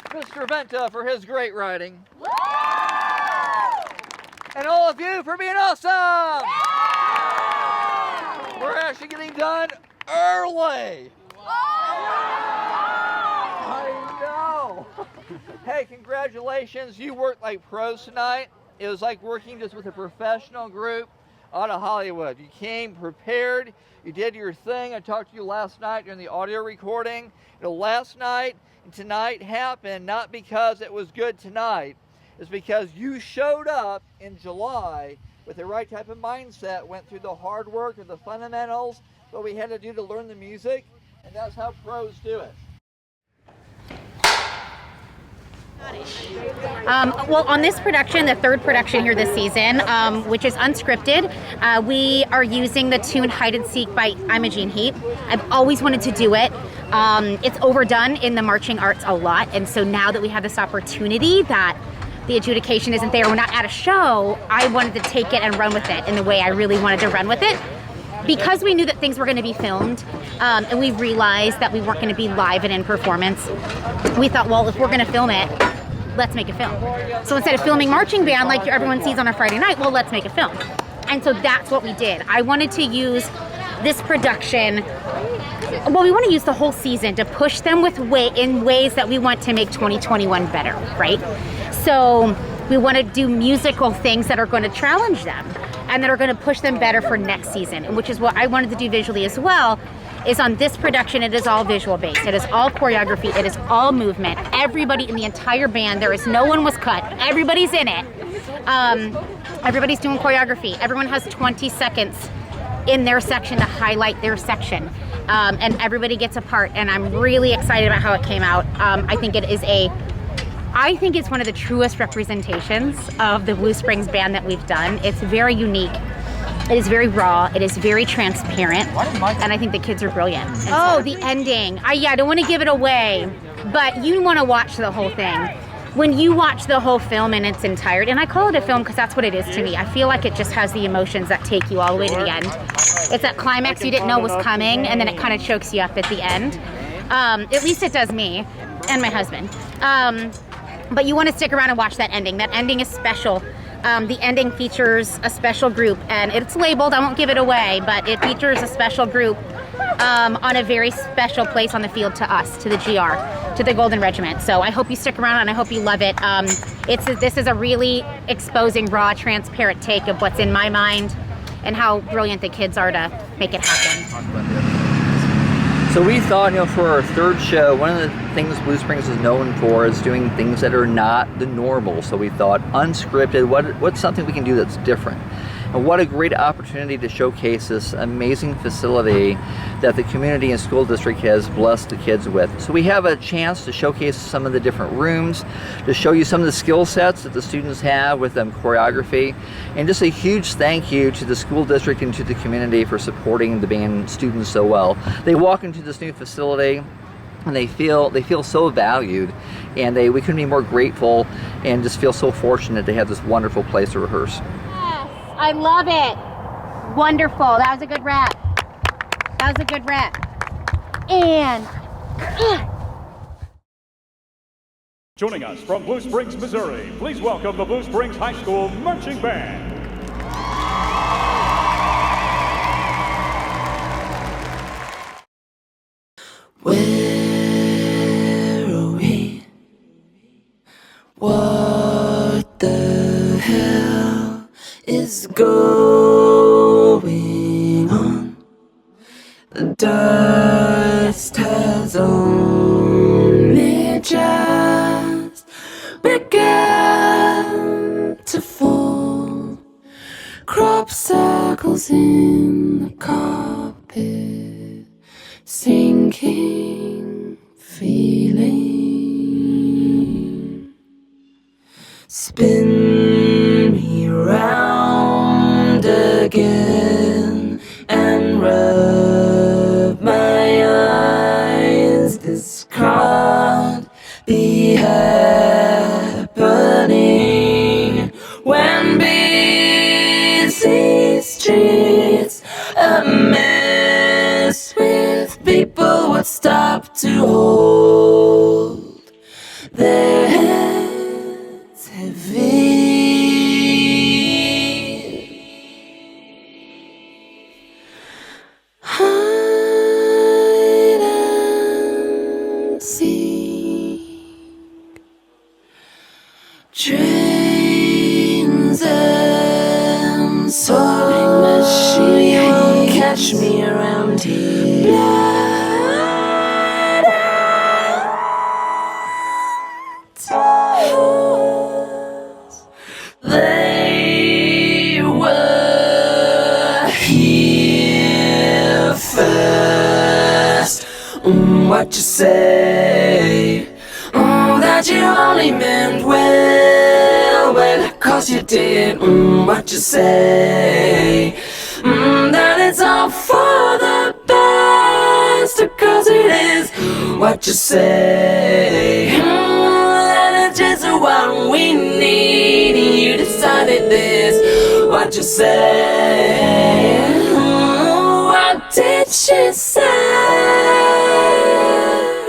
Mr. Venta for his great writing. And all of you for being awesome! We're actually getting done early! I know! Hey, congratulations. You worked like pros tonight. It was like working just with a professional group out of Hollywood. You came prepared. You did your thing. I talked to you last night during the audio recording. You know, last night and tonight happened not because it was good tonight. It's because you showed up in July with the right type of mindset, went through the hard work of the fundamentals, what we had to do to learn the music, and that's how pros do it. Well, on this production, the third production here this season, which is unscripted, we are using the tune Hide and Seek by Imogene Heap. I've always wanted to do it. It's overdone in the marching arts a lot, and so now that we have this opportunity that the adjudication isn't there, we're not at a show, I wanted to take it and run with it in the way I really wanted to run with it. Because we knew that things were going to be filmed, and we realized that we weren't going to be live and in performance, we thought, well, if we're going to film it, let's make a film. So instead of filming marching band like everyone sees on a Friday night, well, let's make a film. And so that's what we did. I wanted to use this production, well, we want to use the whole season to push them in ways that we want to make 2021 better, right? So we want to do musical things that are going to challenge them and that are going to push them better for next season, and which is what I wanted to do visually as well. Is on this production, it is all visual based. It is all choreography. It is all movement. Everybody in the entire band, no one was cut. Everybody's in it. Everybody's doing choreography. Everyone has 20 seconds in their section to highlight their section. And everybody gets a part, and I'm really excited about how it came out. I think it's one of the truest representations of the Blue Springs band that we've done. It's very unique. It is very raw. It is very transparent, and I think the kids are brilliant. Oh, the ending. I don't want to give it away, but you want to watch the whole thing. When you watch the whole film in its entirety, and I call it a film because that's what it is to me. I feel like it just has the emotions that take you all the way to the end. It's that climax you didn't know was coming, and then it kind of chokes you up at the end. At least it does me and my husband. But you want to stick around and watch that ending. That ending is special. The ending features a special group, and it's labeled, I won't give it away, but it features a special group on a very special place on the field to us, to the GR, to the Golden Regiment. So I hope you stick around, and I hope you love it. This is a really exposing, raw, transparent take of what's in my mind and how brilliant the kids are to make it happen. So we thought, for our third show, one of the things Blue Springs is known for is doing things that are not the normal. So we thought, unscripted, what's something we can do that's different? And what a great opportunity to showcase this amazing facility that the community and school district has blessed the kids with. So we have a chance to showcase some of the different rooms, to show you some of the skill sets that the students have with choreography, and just a huge thank you to the school district and to the community for supporting the band students so well. They walk into this new facility and they feel so valued, and we couldn't be more grateful and just feel so fortunate to have this wonderful place to rehearse. I love it. Wonderful. That was a good rap. And joining us from Blue Springs, Missouri, please welcome the Blue Springs High School Marching Band. Where are we? What the hell is going on? The dust has only just begun to fall. Crop circles in the carpet, sinking feeling. Spin me round again and rub my eyes. This can't be happening when busy streets, a mess with people would stop to hold their heads heavy. Hide and seek, trains and soaring machine, you won't catch me around here. Blood and tears, they were here first. What you say? Oh, that you only meant well, well, 'cause you did. What you say? That it's all for the best, 'cause it is. What you say? That it's just what we need. You decided this. What you say? What did she say?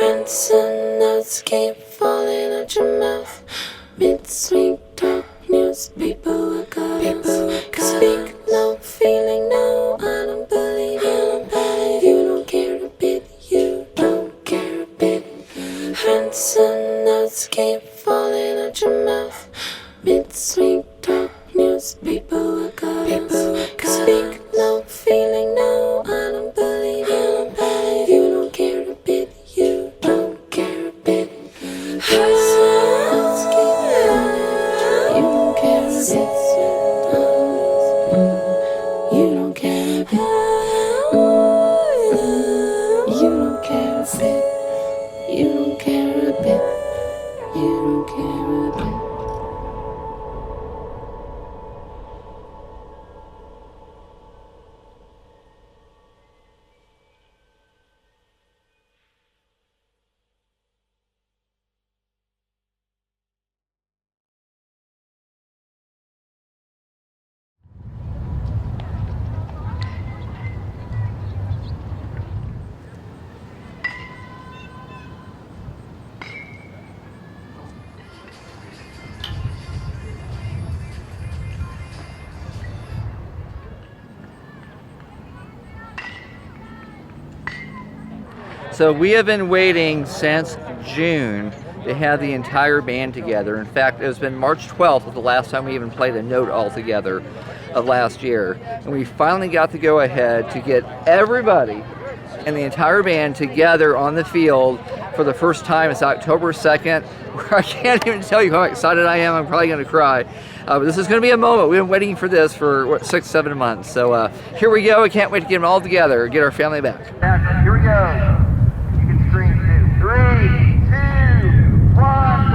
Rinse and notes keep falling out your mouth. Mid-sweet talk news, people are gotta speak. No feeling, no, I don't believe you. You don't care a bit, you don't care a bit. Rinse and notes keep falling out your mouth. Mid-sweet talk news, people are gotta speak. No feeling, no, I don't believe you. You don't care a bit, you don't care a bit. Rinse and notes keep falling, you don't care a bit. You don't care a bit. You don't care a bit. You don't care a bit. You don't care a bit. So we have been waiting since June to have the entire band together. In fact, it's been March 12th was the last time we even played a note all together of last year. And we finally got to go ahead to get everybody and the entire band together on the field for the first time. It's October 2nd, where I can't even tell you how excited I am. I'm probably going to cry. But this is going to be a moment. We've been waiting for this for, what, 6-7 months. So here we go. I can't wait to get them all together, get our family back. Here we go. You can scream too. 3, 2, 1.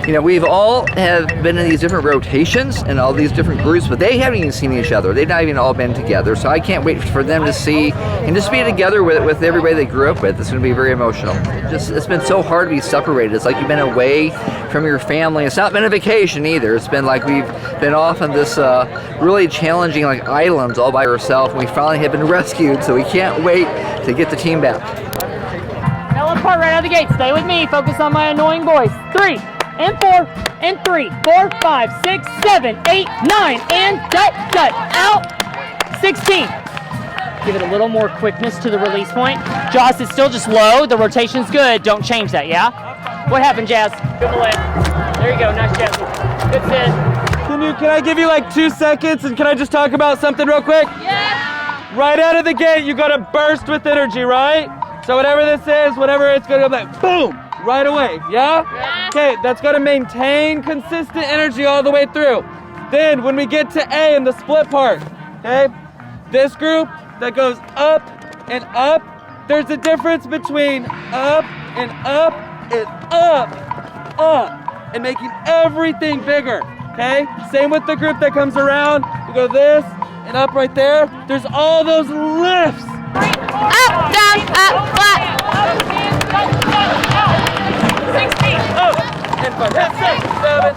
You know, we've all have been in these different rotations and all these different groups, but they haven't even seen each other. They've not even all been together. So I can't wait for them to see and just be together with everybody they grew up with. It's going to be very emotional. It's been so hard to be separated. It's like you've been away from your family. It's not been a vacation either. It's been like we've been off on this really challenging like islands all by ourselves. And we finally have been rescued. So we can't wait to get the team back. Now let's part right out of the gate. Stay with me. Focus on my annoying voice. 3 and 4 and 3, 4, 5, 6, 7, 8, 9, and gut, out. 16. Give it a little more quickness to the release point. Joss, it's still just low. The rotation's good. Don't change that, yeah? What happened, Jazz? Good leg. There you go. Nice, Jazz. Good sit. Can I give you like 2 seconds and can I just talk about something real quick? Yeah. Right out of the gate, you gotta burst with energy, right? So whatever this is, whatever it's gonna go like boom, right away, yeah? Okay, that's gotta maintain consistent energy all the way through. Then when we get to A in the split part, okay? This group that goes up and up, there's a difference between up and up and up, and making everything bigger, okay? Same with the group that comes around, we go this and up right there. There's all those lifts. Up, down, up, flat. 16. Up and 5, 6, 7,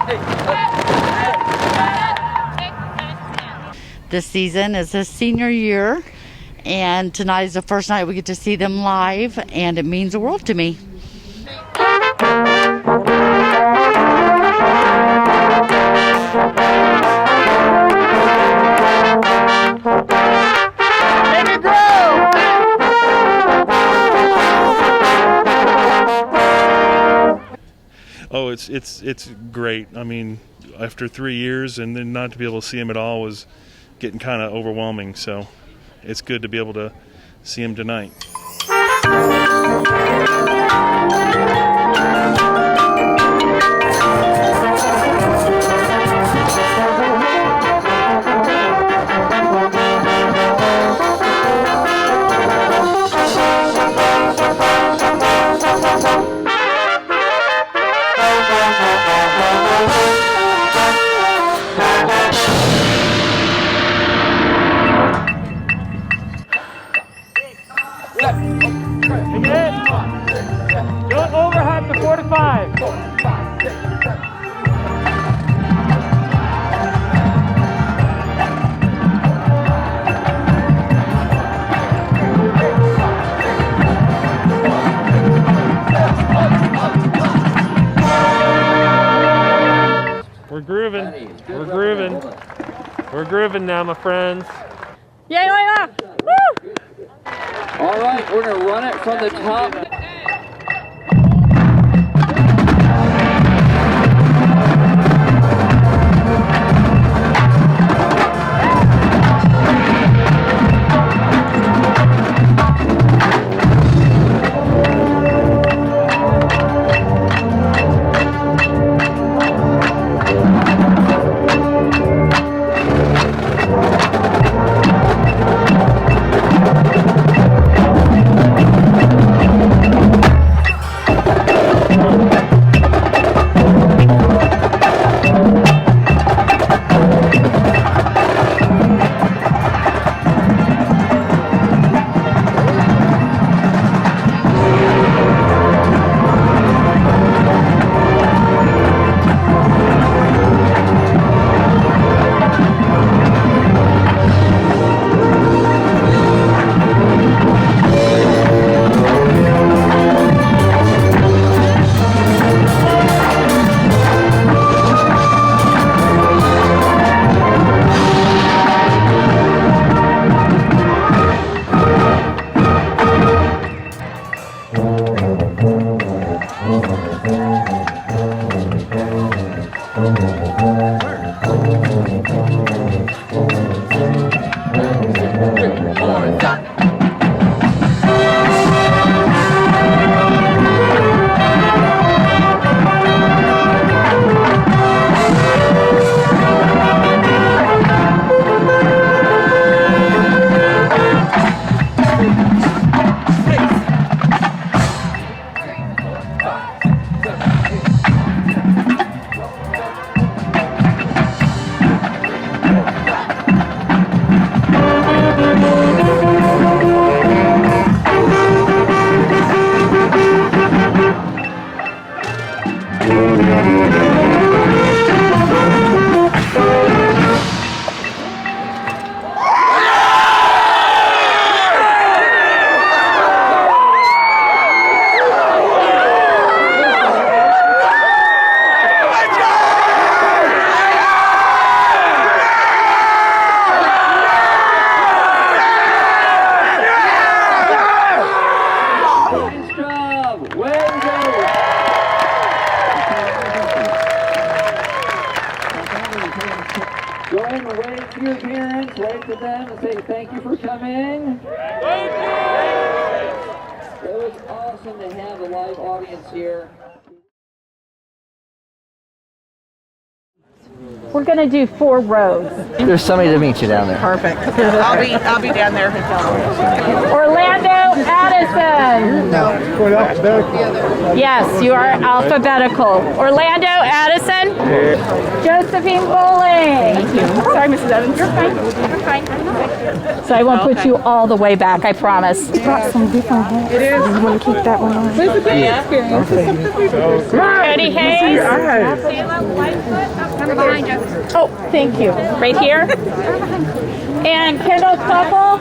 8. This season is his senior year, and tonight is the first night we get to see them live, and it means the world to me. Oh, it's great. I mean, after 3 years and then not to be able to see him at all was getting kind of overwhelming. So it's good to be able to see him tonight. Don't overhand the 4 to 5. We're grooving. We're grooving. We're grooving now, my friends. Yay, Layla! Woo! All right, we're going to run it from the top. Go ahead and wave to your parents, wave to them and say thank you for coming. Thank you! It was awesome to have a live audience here. We're gonna do 4 rows. There's somebody to meet you down there. Perfect. I'll be down there. Orlando Addison. Yes, you are alphabetical. Orlando Addison. Josephine Bowling. Thank you. Sorry, Mrs. Evans. You're fine. You're fine. So I won't put you all the way back, I promise. We brought some different hats. It is. You want to keep that one on? It's a good experience. Eddie Hayes. Oh, thank you. Right here? And Kendall couple.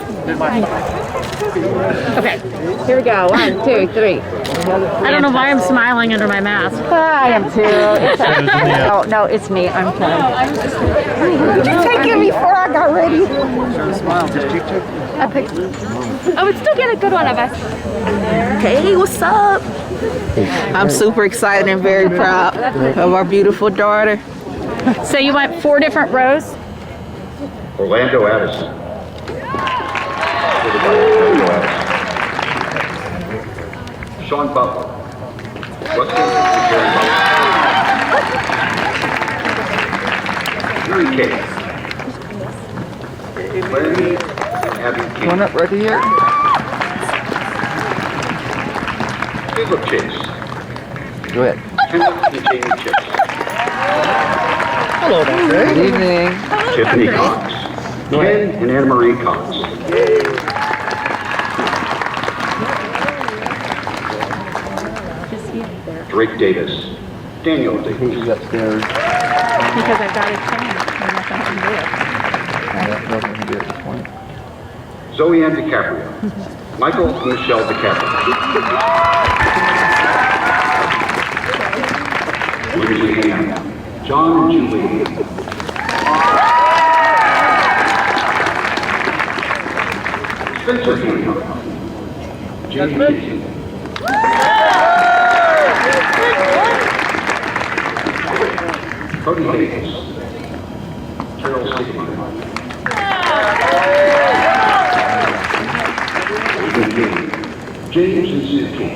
Okay, here we go. 1, 2, 3. I don't know why I'm smiling under my mask. I am too. Oh, no, it's me. I'm fine. Did you take it before I got ready? I picked. Oh, we still get a good one of us. Hey, what's up? I'm super excited and very proud of our beautiful daughter. So you went 4 different rows? Orlando Addison. Sean Butler. Yuri Case. Larry Abby King. Going up right here. Caleb Chase. Go ahead. Timothy and Jamie Chase. Hello, Doctor. Good evening. Tiffany Cox. Ken and Anna Marie Cox. Drake Davis. Daniel Davis. Who's upstairs? Because I've got his change. I don't know if I can do it at this point. Zoe Ann DiCaprio. Michael and Michelle DiCaprio. Lindsay Ham. John and Julie. Spencer Ham. Jamie Casey. Cody Hayes. Carol Sigmund. James and Suzuki.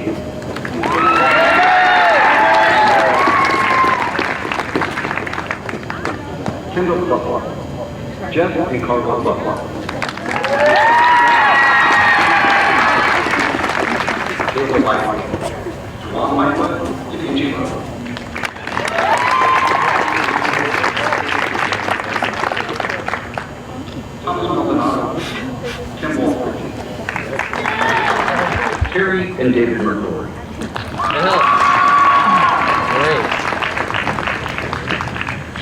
Kendall Butler. Jeff and Carla Butler. Caleb Lightweight. Juan Lightweight. Tiffany Thomas Maldonado. Tim Wolford. Terry and David Mercury.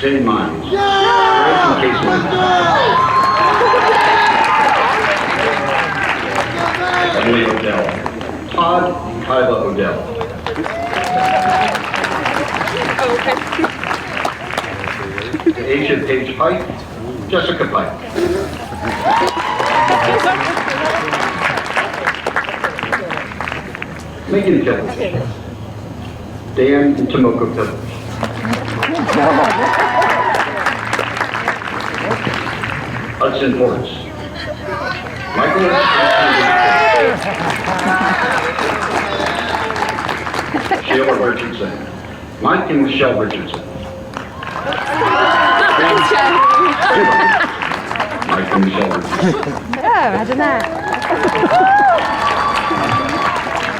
Jane Mines. Greg and Casey. Emily Odell. Todd and Kyla Odell. Asia Paige Pike. Jessica Pike. Megan Pillage. Dan and Tomoko Pillage. Hudson Hortz. Michael and Sheila Richardson. Mike and Michelle Richardson. Mike and Michelle Richardson. Yeah, imagine that.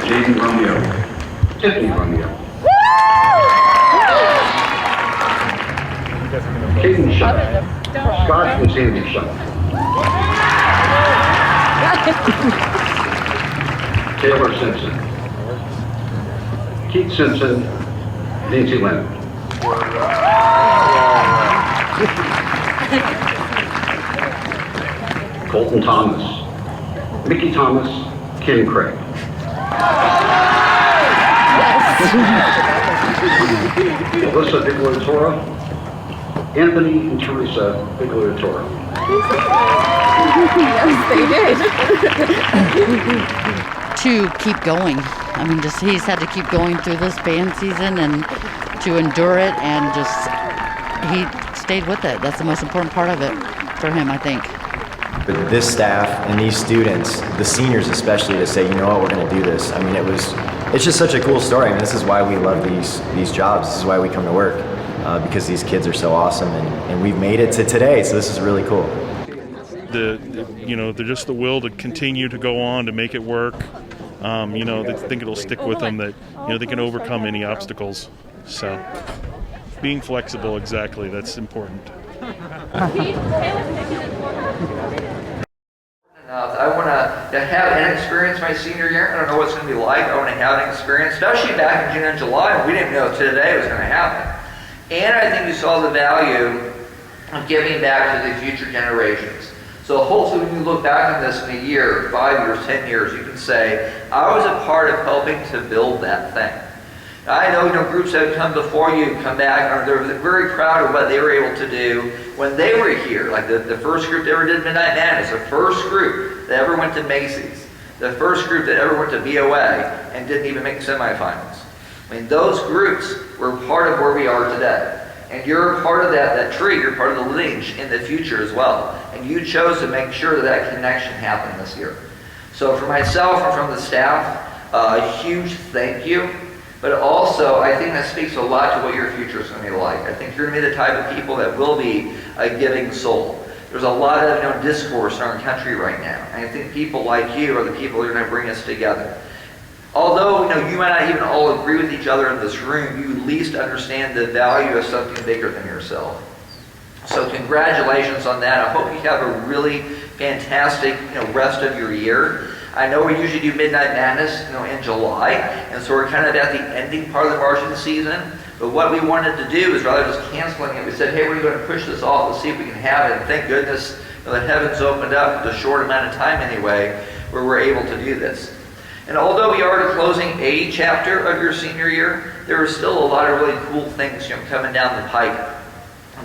Jaden Romeo. Tiffany Romeo. Caden Shutt. Scott and Sandy Shutt. Taylor Simpson. Keith Simpson. Nancy Leonard. Colton Thomas. Mickey Thomas. Kim Craig. Alyssa Bigliotora. Anthony and Teresa Bigliotora. To keep going. I mean, just he's had to keep going through this band season and to endure it, and just he stayed with it. That's the most important part of it for him, I think. But this staff and these students, the seniors especially, to say, you know what, we're going to do this. I mean, it's just such a cool story. I mean, this is why we love these jobs. This is why we come to work, because these kids are so awesome, and we've made it to today. So this is really cool. They're just the will to continue to go on to make it work. They think it'll stick with them, that they can overcome any obstacles. So being flexible, exactly, that's important. I want to have an experience my senior year. I don't know what it's going to be like. I want to have an experience, especially back in June and July when we didn't know today was going to happen. And I think we saw the value of giving back to the future generations. So hopefully when you look back on this in a year, 5 years, 10 years, you can say, I was a part of helping to build that thing. I know, groups that have come before you come back, and they're very proud of what they were able to do when they were here. Like the first group that ever did Midnight Madness, the first group that ever went to Macy's, the first group that ever went to BOA and didn't even make semifinals. I mean, those groups were part of where we are today. And you're a part of that tree, you're part of the lineage in the future as well. And you chose to make sure that connection happened this year. So for myself and from the staff, a huge thank you. But also, I think that speaks a lot to what your future is going to be like. I think you're going to be the type of people that will be a giving soul. There's a lot of discourse in our country right now. And I think people like you are the people that are going to bring us together. Although you might not even all agree with each other in this room, you at least understand the value of something bigger than yourself. So congratulations on that. I hope you have a really fantastic rest of your year. I know we usually do Midnight Madness in July, and so we're kind of at the ending part of the marching season. But what we wanted to do is, rather than just canceling it, we said, hey, we're going to push this off and see if we can have it. And thank goodness the heavens opened up with a short amount of time anyway, where we're able to do this. And although we are closing a chapter of your senior year, there are still a lot of really cool things coming down the pike.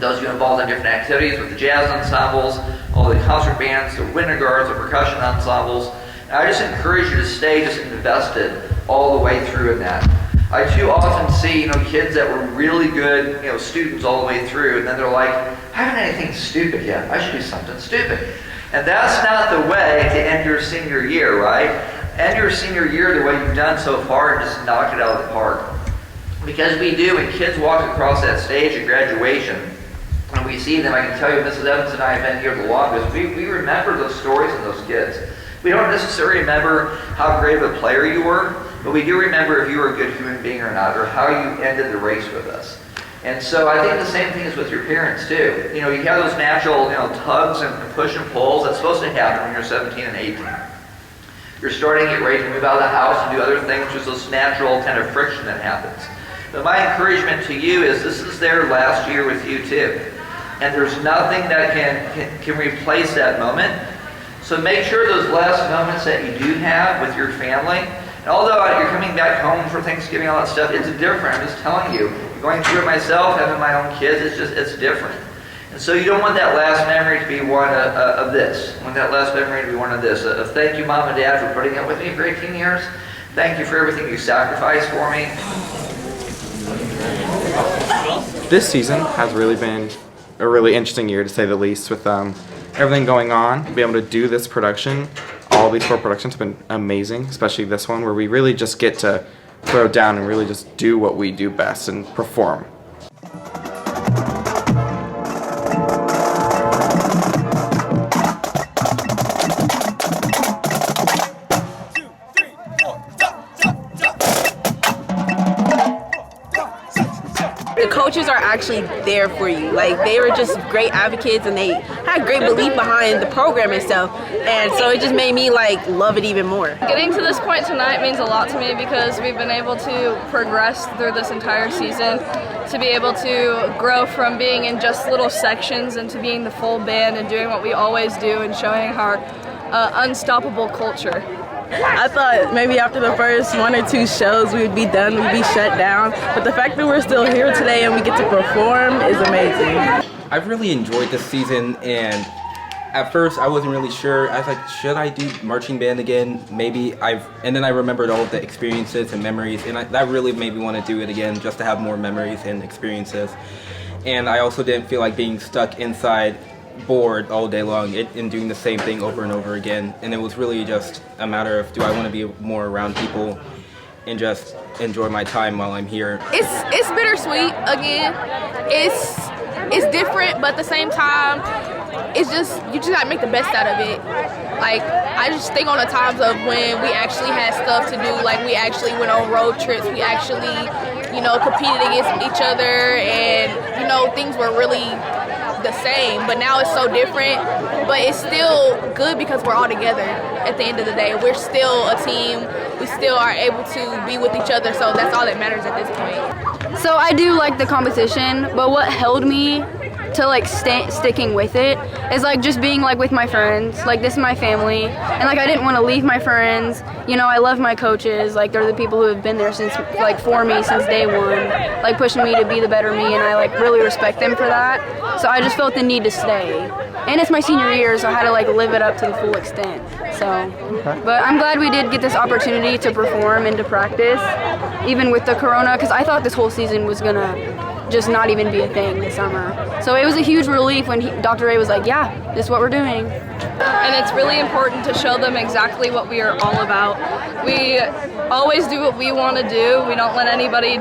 Those of you involved in different activities with the jazz ensembles, all the concert bands, the winter guards, the percussion ensembles. And I just encourage you to stay just invested all the way through in that. I too often see kids that were really good students all the way through, and then they're like, I haven't done anything stupid yet. I should do something stupid. And that's not the way to end your senior year, right? End your senior year the way you've done so far and just knock it out of the park. Because we do, when kids walk across that stage at graduation, and we see them, I can tell you, Mrs. Evans and I have been here the longest, we remember those stories of those kids. We don't necessarily remember how great of a player you were, but we do remember if you were a good human being or not, or how you ended the race with us. And so I think the same thing is with your parents too. You have those natural tugs and push and pulls that's supposed to happen when you're 17 and 18. You're starting to get ready to move out of the house and do other things, just this natural kind of friction that happens. But my encouragement to you is this is their last year with you too. And there's nothing that can replace that moment. So make sure those last moments that you do have with your family, and although you're coming back home for Thanksgiving, all that stuff, it's different. I'm just telling you, going through it myself, having my own kids, it's different. And so you don't want that last memory to be one of this. You want that last memory to be one of this. Thank you, Mom and Dad, for putting up with me for 18 years. Thank you for everything you sacrificed for me. This season has really been a really interesting year, to say the least, with everything going on. To be able to do this production, all these 4 productions have been amazing, especially this one, where we really just get to throw down and really just do what we do best and perform. The coaches are actually there for you. Like, they were just great advocates, and they had great belief behind the program and stuff. And so it just made me love it even more. Getting to this point tonight means a lot to me because we've been able to progress through this entire season, to be able to grow from being in just little sections into being the full band and doing what we always do and showing our unstoppable culture. I thought maybe after the first 1 or 2 shows we would be done, we'd be shut down. But the fact that we're still here today and we get to perform is amazing. I've really enjoyed this season, and at first I wasn't really sure. I was like, should I do marching band again? Maybe. And then I remembered all of the experiences and memories, and that really made me want to do it again, just to have more memories and experiences. And I also didn't feel like being stuck inside, bored all day long and doing the same thing over and over again. And it was really just a matter of, do I want to be more around people and just enjoy my time while I'm here? It's bittersweet again. It's different, but at the same time, it's just, you just gotta make the best out of it. Like, I just think on the times of when we actually had stuff to do, like we actually went on road trips, we actually, competed against each other, and, things were really the same, but now it's so different. But it's still good because we're all together at the end of the day. We're still a team. We still are able to be with each other, so that's all that matters at this point. So I do like the competition, but what held me to like sticking with it is like just being like with my friends. Like this is my family, and like I didn't want to leave my friends. You know, I love my coaches. Like they're the people who have been there since like for me since day one, like pushing me to be the better me, and I like really respect them for that. So I just felt the need to stay. And it's my senior year, so I had to like live it up to the full extent. So, but I'm glad we did get this opportunity to perform and to practice, even with the corona, because I thought this whole season was gonna just not even be a thing this summer. So it was a huge relief when Dr. Ray was like, yeah, this is what we're doing. And it's really important to show them exactly what we are all about. We always do what we want to do. We don't let anybody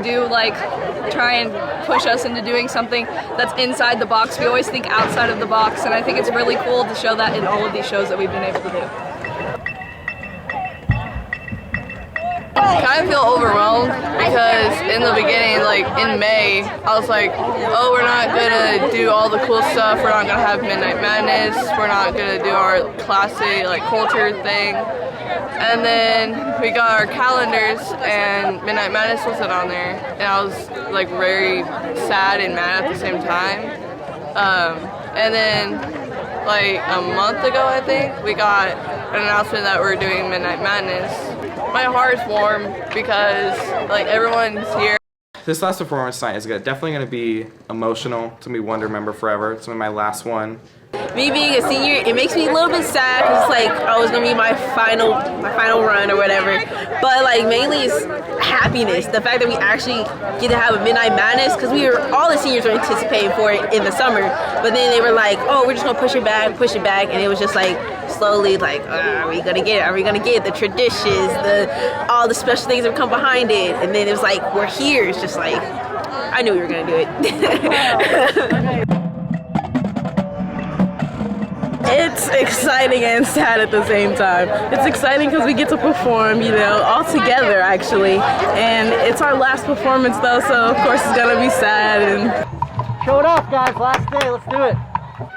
try and push us into doing something that's inside the box. We always think outside of the box, and I think it's really cool to show that in all of these shows that we've been able to do. I kind of feel overwhelmed because in the beginning, like in May, I was like, oh, we're not gonna do all the cool stuff. We're not gonna have Midnight Madness. We're not gonna do our classic like culture thing. And then we got our calendars and Midnight Madness wasn't on there. And I was like very sad and mad at the same time. And then like a month ago, I think, we got an announcement that we're doing Midnight Madness. My heart's warm because like everyone's here. This last performance tonight is definitely going to be emotional. It's going to be one to remember forever. It's going to be my last one. Me being a senior, it makes me a little bit sad because it's like, oh, it's gonna be my final run or whatever. But like mainly it's happiness. The fact that we actually get to have a Midnight Madness, because all the seniors were anticipating for it in the summer. But then they were like, oh, we're just gonna push it back, and it was just like slowly like, are we gonna get it? Are we gonna get it? The traditions, all the special things that come behind it, and then it was like, we're here. It's just like, I knew we were gonna do it. It's exciting and sad at the same time. It's exciting because we get to perform, all together actually. And it's our last performance though, so of course it's gonna be sad. And show it off, guys. Last day, let's do it.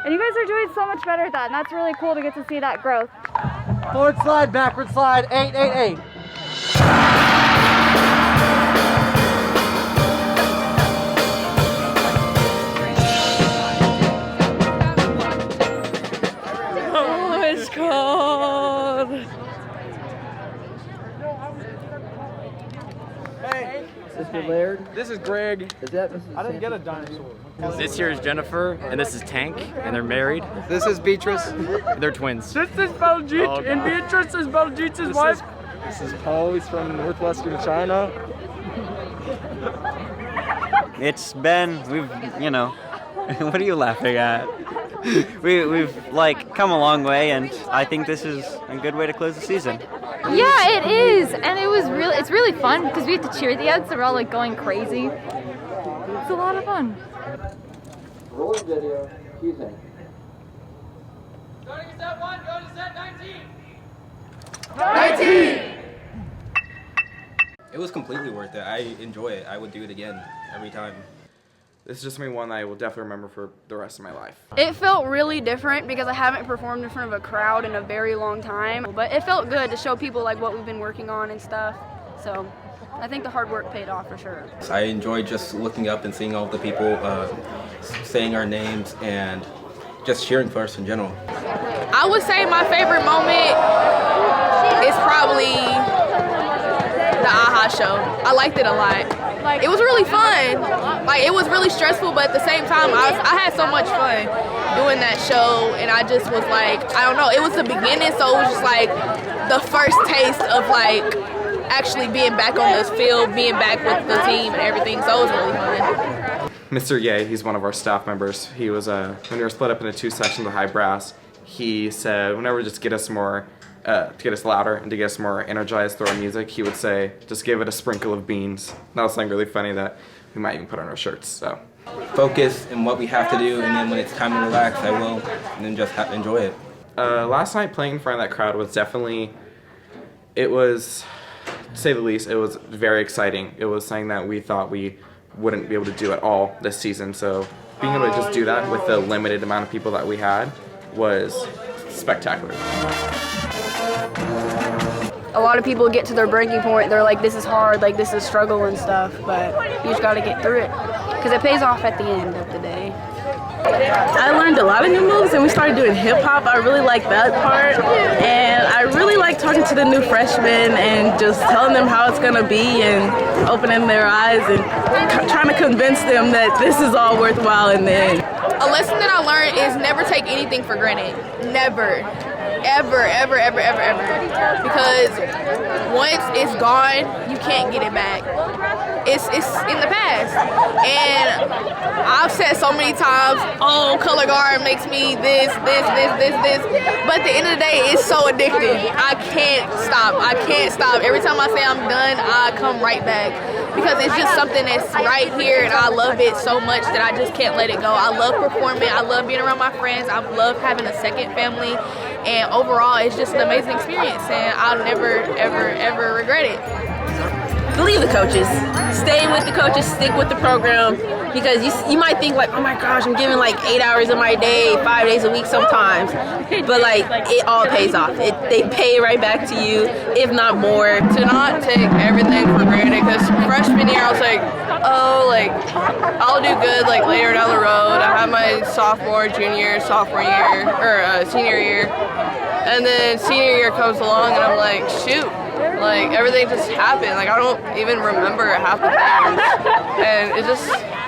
And you guys are doing so much better at that, and that's really cool to get to see that growth. Forward slide, backward slide, 8, 8, 8. Mr. Laird. This is Greg. Is that Mrs. I didn't get a dinosaur. This here is Jennifer, and this is Tank, and they're married. This is Beatrice. They're twins. This is Baljeet, and Beatrice is Baljeet's wife. This is Paul. He's from northwestern China. It's been, what are you laughing at? We've come a long way, and I think this is a good way to close the season. Yeah, it is, and it's really fun because we have to cheer at the end, so we're all going crazy. It's a lot of fun. Rolling video, Houston. Starting at set 1, go to set 19. 19! It was completely worth it. I enjoy it. I would do it again every time. This is just going to be one that I will definitely remember for the rest of my life. It felt really different because I haven't performed in front of a crowd in a very long time. But it felt good to show people what we've been working on and stuff. So I think the hard work paid off for sure. I enjoyed just looking up and seeing all the people saying our names and just cheering for us in general. I would say my favorite moment is probably the AHA show. I liked it a lot. It was really fun. It was really stressful, but at the same time, I had so much fun doing that show, and I just was like, I don't know, it was the beginning, so it was just like the first taste of actually being back on this field, being back with the team and everything, so it was really fun. Mr. Ye, he's one of our staff members. He was, when we were split up into two sections of high brass, he said, whenever just get us more, to get us louder and to get us more energized through our music, he would say, just give it a sprinkle of beans. That was something really funny that we might even put on our shirts, so. Focus in what we have to do, and then when it's time to relax, I will, and then just enjoy it. Last night playing in front of that crowd was definitely, it was, to say the least, it was very exciting. It was something that we thought we wouldn't be able to do at all this season, so being able to just do that with the limited amount of people that we had was spectacular. A lot of people get to their breaking point. They're like, this is hard, this is a struggle and stuff, but you just got to get through it because it pays off at the end of the day. I learned a lot of new moves, and we started doing hip hop. I really like that part, and I really like talking to the new freshmen and just telling them how it's gonna be and opening their eyes and trying to convince them that this is all worthwhile in the end. A lesson that I learned is never take anything for granted. Never. Ever, ever, ever, ever, ever. Because once it's gone, you can't get it back. It's in the past. And I've said so many times, oh, color guard makes me this. But at the end of the day, it's so addictive. I can't stop. Every time I say I'm done, I come right back. Because it's just something that's right here, and I love it so much that I just can't let it go. I love performing. I love being around my friends. I love having a second family. And overall, it's just an amazing experience, and I'll never, ever, ever regret it. Believe the coaches. Stay with the coaches, stick with the program, because you might think like, oh my gosh, I'm giving like 8 hours of my day, 5 days a week sometimes, but like it all pays off. They pay right back to you, if not more. To not take everything for granted, because freshman year I was like, oh, like I'll do good like later down the road. I have my senior year, or senior year, and then senior year comes along and I'm like, shoot. Like, everything just happened. Like, I don't even remember half the things. And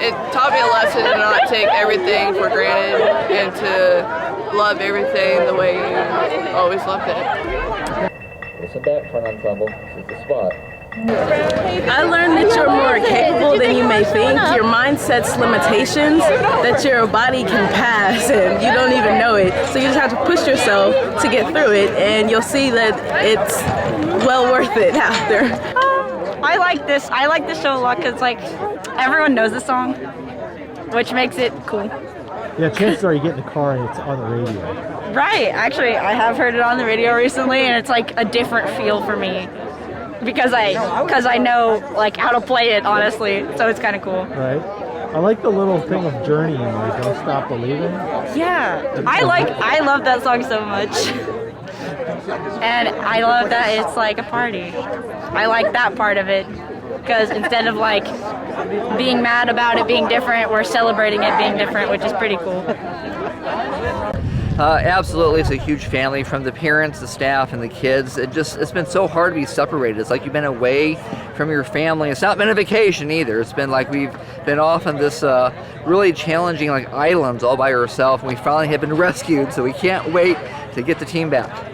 it taught me a lesson to not take everything for granted and to love everything the way you always loved it. Listen back, front ensemble. This is the spot. I learned that you're more capable than you may think. Your mind sets limitations that your body can pass and you don't even know it. So you just have to push yourself to get through it, and you'll see that it's well worth it after. I like this. I like this show a lot because like everyone knows the song, which makes it cool. Yeah, chances are you get in the car and it's on the radio. Right. Actually, I have heard it on the radio recently, and it's like a different feel for me. Because I know like how to play it, honestly, so it's kind of cool. Right. I like the little thing of Journey in there, Don't Stop Believing. Yeah, I love that song so much. And I love that it's like a party. I like that part of it, because instead of like being mad about it being different, we're celebrating it being different, which is pretty cool. Absolutely, it's a huge family, from the parents, the staff, and the kids. It's been so hard to be separated. It's like you've been away from your family. It's not been a vacation either. It's been like we've been off on this really challenging like islands all by ourselves, and we finally have been rescued, so we can't wait to get the team back.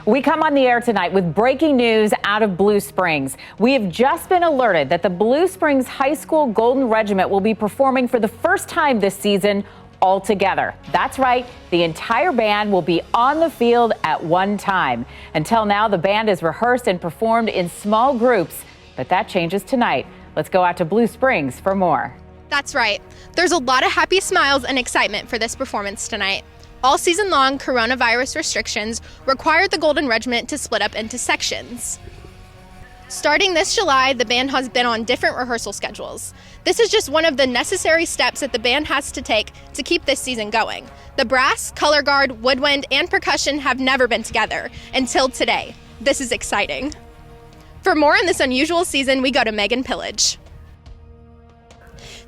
We come on the air tonight with breaking news out of Blue Springs. We have just been alerted that the Blue Springs High School Golden Regiment will be performing for the first time this season all together. That's right, the entire band will be on the field at one time. Until now, the band has rehearsed and performed in small groups, but that changes tonight. Let's go out to Blue Springs for more. That's right. There's a lot of happy smiles and excitement for this performance tonight. All season long, coronavirus restrictions required the Golden Regiment to split up into sections. Starting this July, the band has been on different rehearsal schedules. This is just one of the necessary steps that the band has to take to keep this season going. The brass, color guard, woodwind, and percussion have never been together until today. This is exciting. For more on this unusual season, we go to Megan Pillage.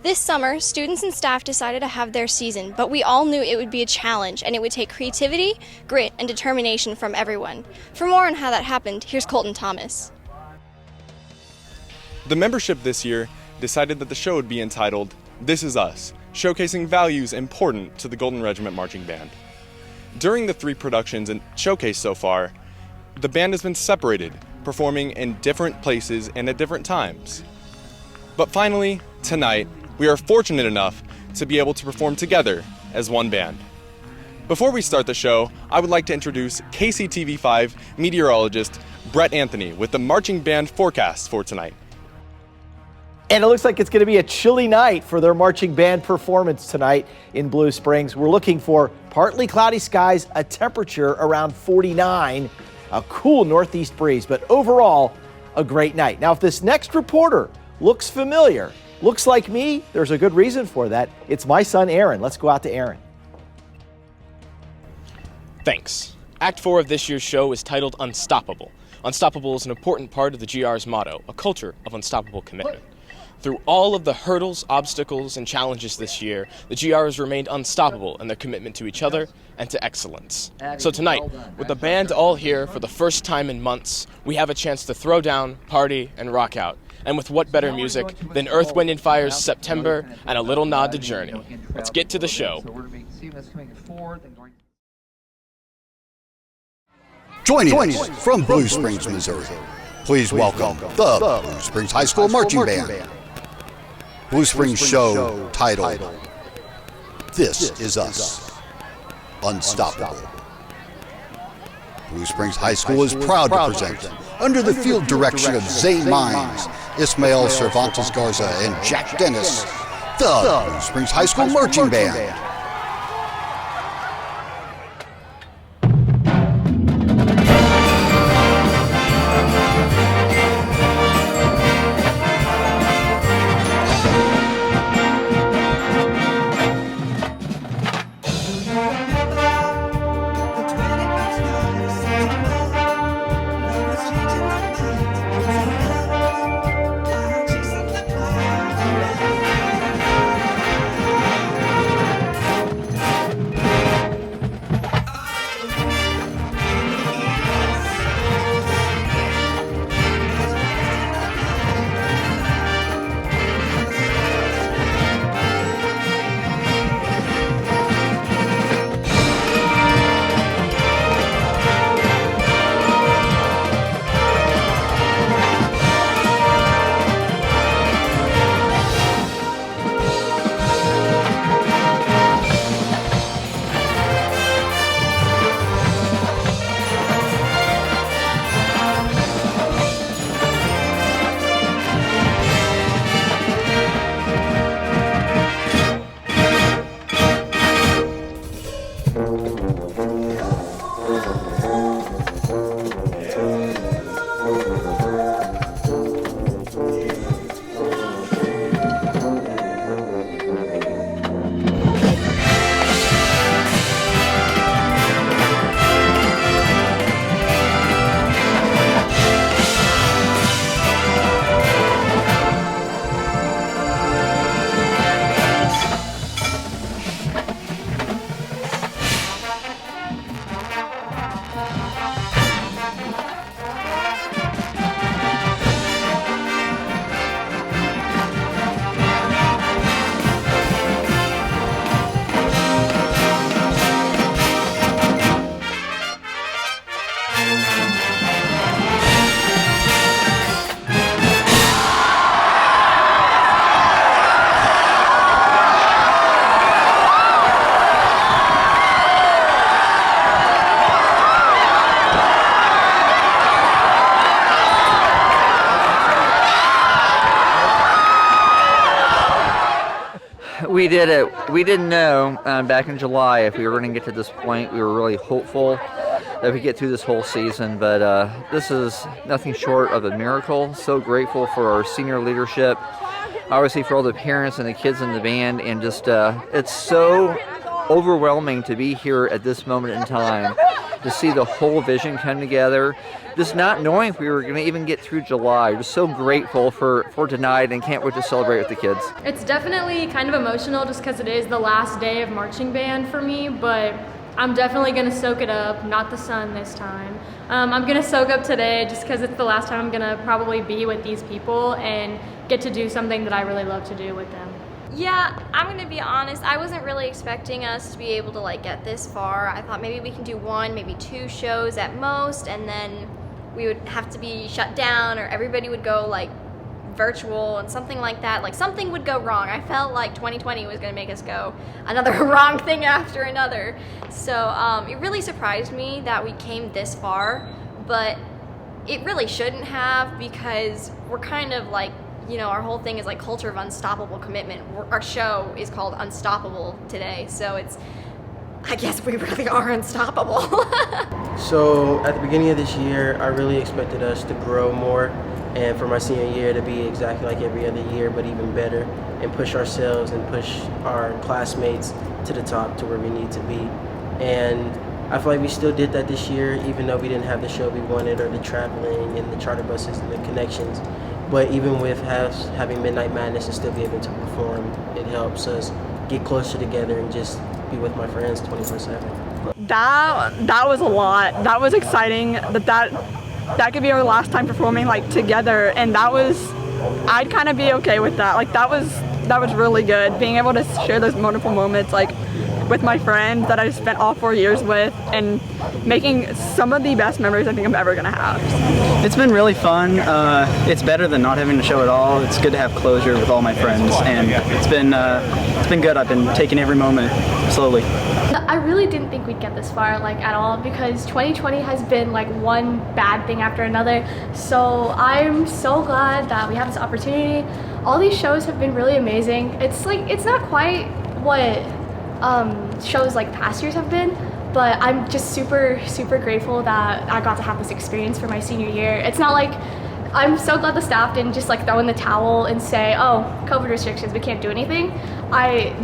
This summer, students and staff decided to have their season, but we all knew it would be a challenge and it would take creativity, grit, and determination from everyone. For more on how that happened, here's Colton Thomas. The membership this year decided that the show would be entitled This Is Us, showcasing values important to the Golden Regiment Marching Band. During the 3 productions and showcase so far, the band has been separated, performing in different places and at different times. But finally, tonight, we are fortunate enough to be able to perform together as one band. Before we start the show, I would like to introduce KCTV5 meteorologist Brett Anthony with the marching band forecast for tonight. And it looks like it's going to be a chilly night for their marching band performance tonight in Blue Springs. We're looking for partly cloudy skies, a temperature around 49, a cool northeast breeze, but overall, a great night. Now, if this next reporter looks familiar, looks like me, there's a good reason for that. It's my son, Aaron. Let's go out to Aaron. Thanks. Act 4 of this year's show is titled Unstoppable. Unstoppable is an important part of the GR's motto, a culture of unstoppable commitment. Through all of the hurdles, obstacles, and challenges this year, the GR has remained unstoppable in their commitment to each other and to excellence. So tonight, with the band all here for the first time in months, we have a chance to throw down, party, and rock out. And with what better music than Earth, Wind & Fire's September and a little nod to Journey. Let's get to the show. Joining us from Blue Springs, Missouri, please welcome the Blue Springs High School Marching Band. Blue Springs show titled, This Is Us, Unstoppable. Blue Springs High School is proud to present, under the field direction of Zane Mines, Ismael Cervantes Garza, and Jack Dennis, the Blue Springs High School Marching Band. We did it. We didn't know back in July if we were going to get to this point. We were really hopeful that we get through this whole season, but this is nothing short of a miracle. So grateful for our senior leadership, obviously for all the parents and the kids in the band, and just it's so overwhelming to be here at this moment in time, to see the whole vision come together, just not knowing if we were going to even get through July. Just so grateful for tonight and can't wait to celebrate with the kids. It's definitely kind of emotional just because it is the last day of marching band for me, but I'm definitely going to soak it up, not the sun this time. I'm going to soak up today just because it's the last time I'm going to probably be with these people and get to do something that I really love to do with them. Yeah, I'm going to be honest, I wasn't really expecting us to be able to get this far. I thought maybe we can do 1, maybe 2 shows at most, and then we would have to be shut down or everybody would go virtual and something like that. Something would go wrong. I felt like 2020 was going to make us go another wrong thing after another. So it really surprised me that we came this far, but it really shouldn't have, because we're kind of our whole thing is culture of unstoppable commitment. Our show is called Unstoppable today, so I guess we really are unstoppable. So at the beginning of this year, I really expected us to grow more, and for my senior year to be exactly like every other year, but even better, and push ourselves and push our classmates to the top, to where we need to be. And I feel like we still did that this year, even though we didn't have the show we wanted or the traveling and the charter buses and the connections. But even with having Midnight Madness and still be able to perform, it helps us get closer together and just be with my friends 24/7. That was a lot. That was exciting. That could be our last time performing like together, and I'd kind of be okay with that. Like that was really good. Being able to share those wonderful moments like with my friends that I spent all 4 years with, and making some of the best memories I think I'm ever gonna have. It's been really fun. It's better than not having a show at all. It's good to have closure with all my friends, and it's been good. I've been taking every moment slowly. I really didn't think we'd get this far, like, at all, because 2020 has been like one bad thing after another. So I'm so glad that we have this opportunity. All these shows have been really amazing. It's not quite what shows like past years have been, but I'm just super grateful that I got to have this experience for my senior year. It's not like, I'm so glad the staff didn't just like throw in the towel and say, oh, COVID restrictions, we can't do anything.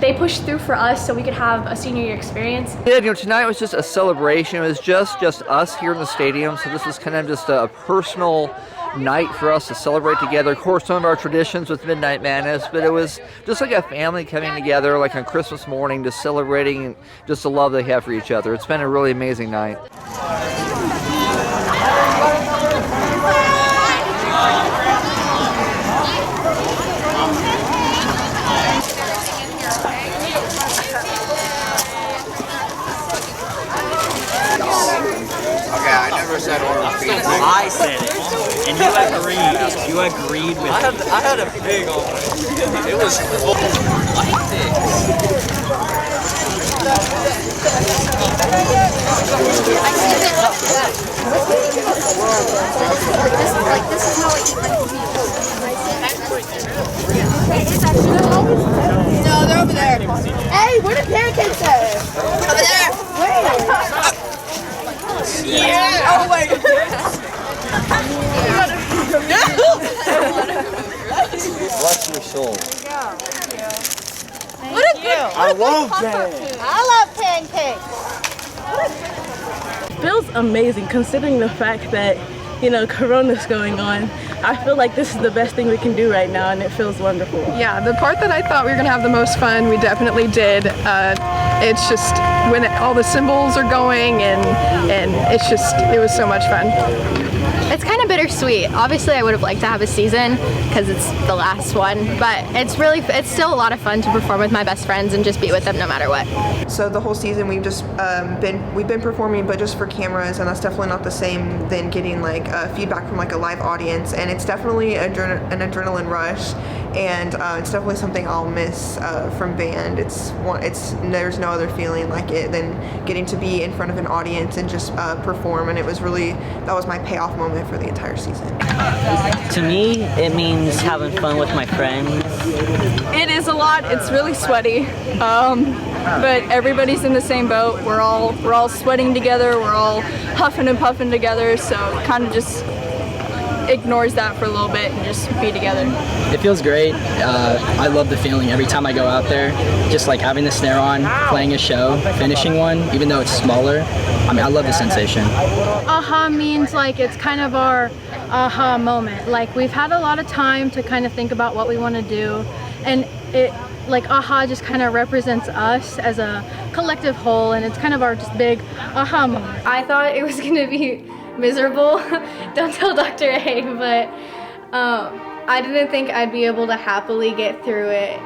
They pushed through for us so we could have a senior year experience. Yeah, tonight was just a celebration. It was just us here in the stadium, so this was kind of just a personal night for us to celebrate together. Of course, some of our traditions with Midnight Madness, but it was just like a family coming together like on Christmas morning, just celebrating just the love they have for each other. It's been a really amazing night. Okay, I never said orange bean. I said it, and you agreed. You agreed with me. I had a big orange. It was full like this. No, they're over there. Hey, where the pancakes at? Over there. Wait. Yeah. Oh my God. Bless your soul. What a good. I love that. I love pancakes. It feels amazing considering the fact that, Corona's going on. I feel like this is the best thing we can do right now, and it feels wonderful. Yeah, the part that I thought we were going to have the most fun, we definitely did. It's just when all the cymbals are going, and it was so much fun. It's kind of bittersweet. Obviously, I would have liked to have a season because it's the last one, but it's still a lot of fun to perform with my best friends and just be with them no matter what. So the whole season we've just we've been performing, but just for cameras, and that's definitely not the same than getting like feedback from like a live audience. And it's definitely an adrenaline rush, and it's definitely something I'll miss from band. There's no other feeling like it than getting to be in front of an audience and just perform. And that was my payoff moment for the entire season. To me, it means having fun with my friends. It is a lot. It's really sweaty, but everybody's in the same boat. We're all sweating together. We're all huffing and puffing together. So it kind of just ignores that for a little bit and just be together. It feels great. I love the feeling every time I go out there. Just like having the snare on, playing a show, finishing one, even though it's smaller. I love the sensation. Aha means like it's kind of our aha moment. Like we've had a lot of time to kind of think about what we want to do, and like aha just kind of represents us as a collective whole, and it's kind of our just big aha moment. I thought it was gonna be miserable. Don't tell Dr. A, but I didn't think I'd be able to happily get through it,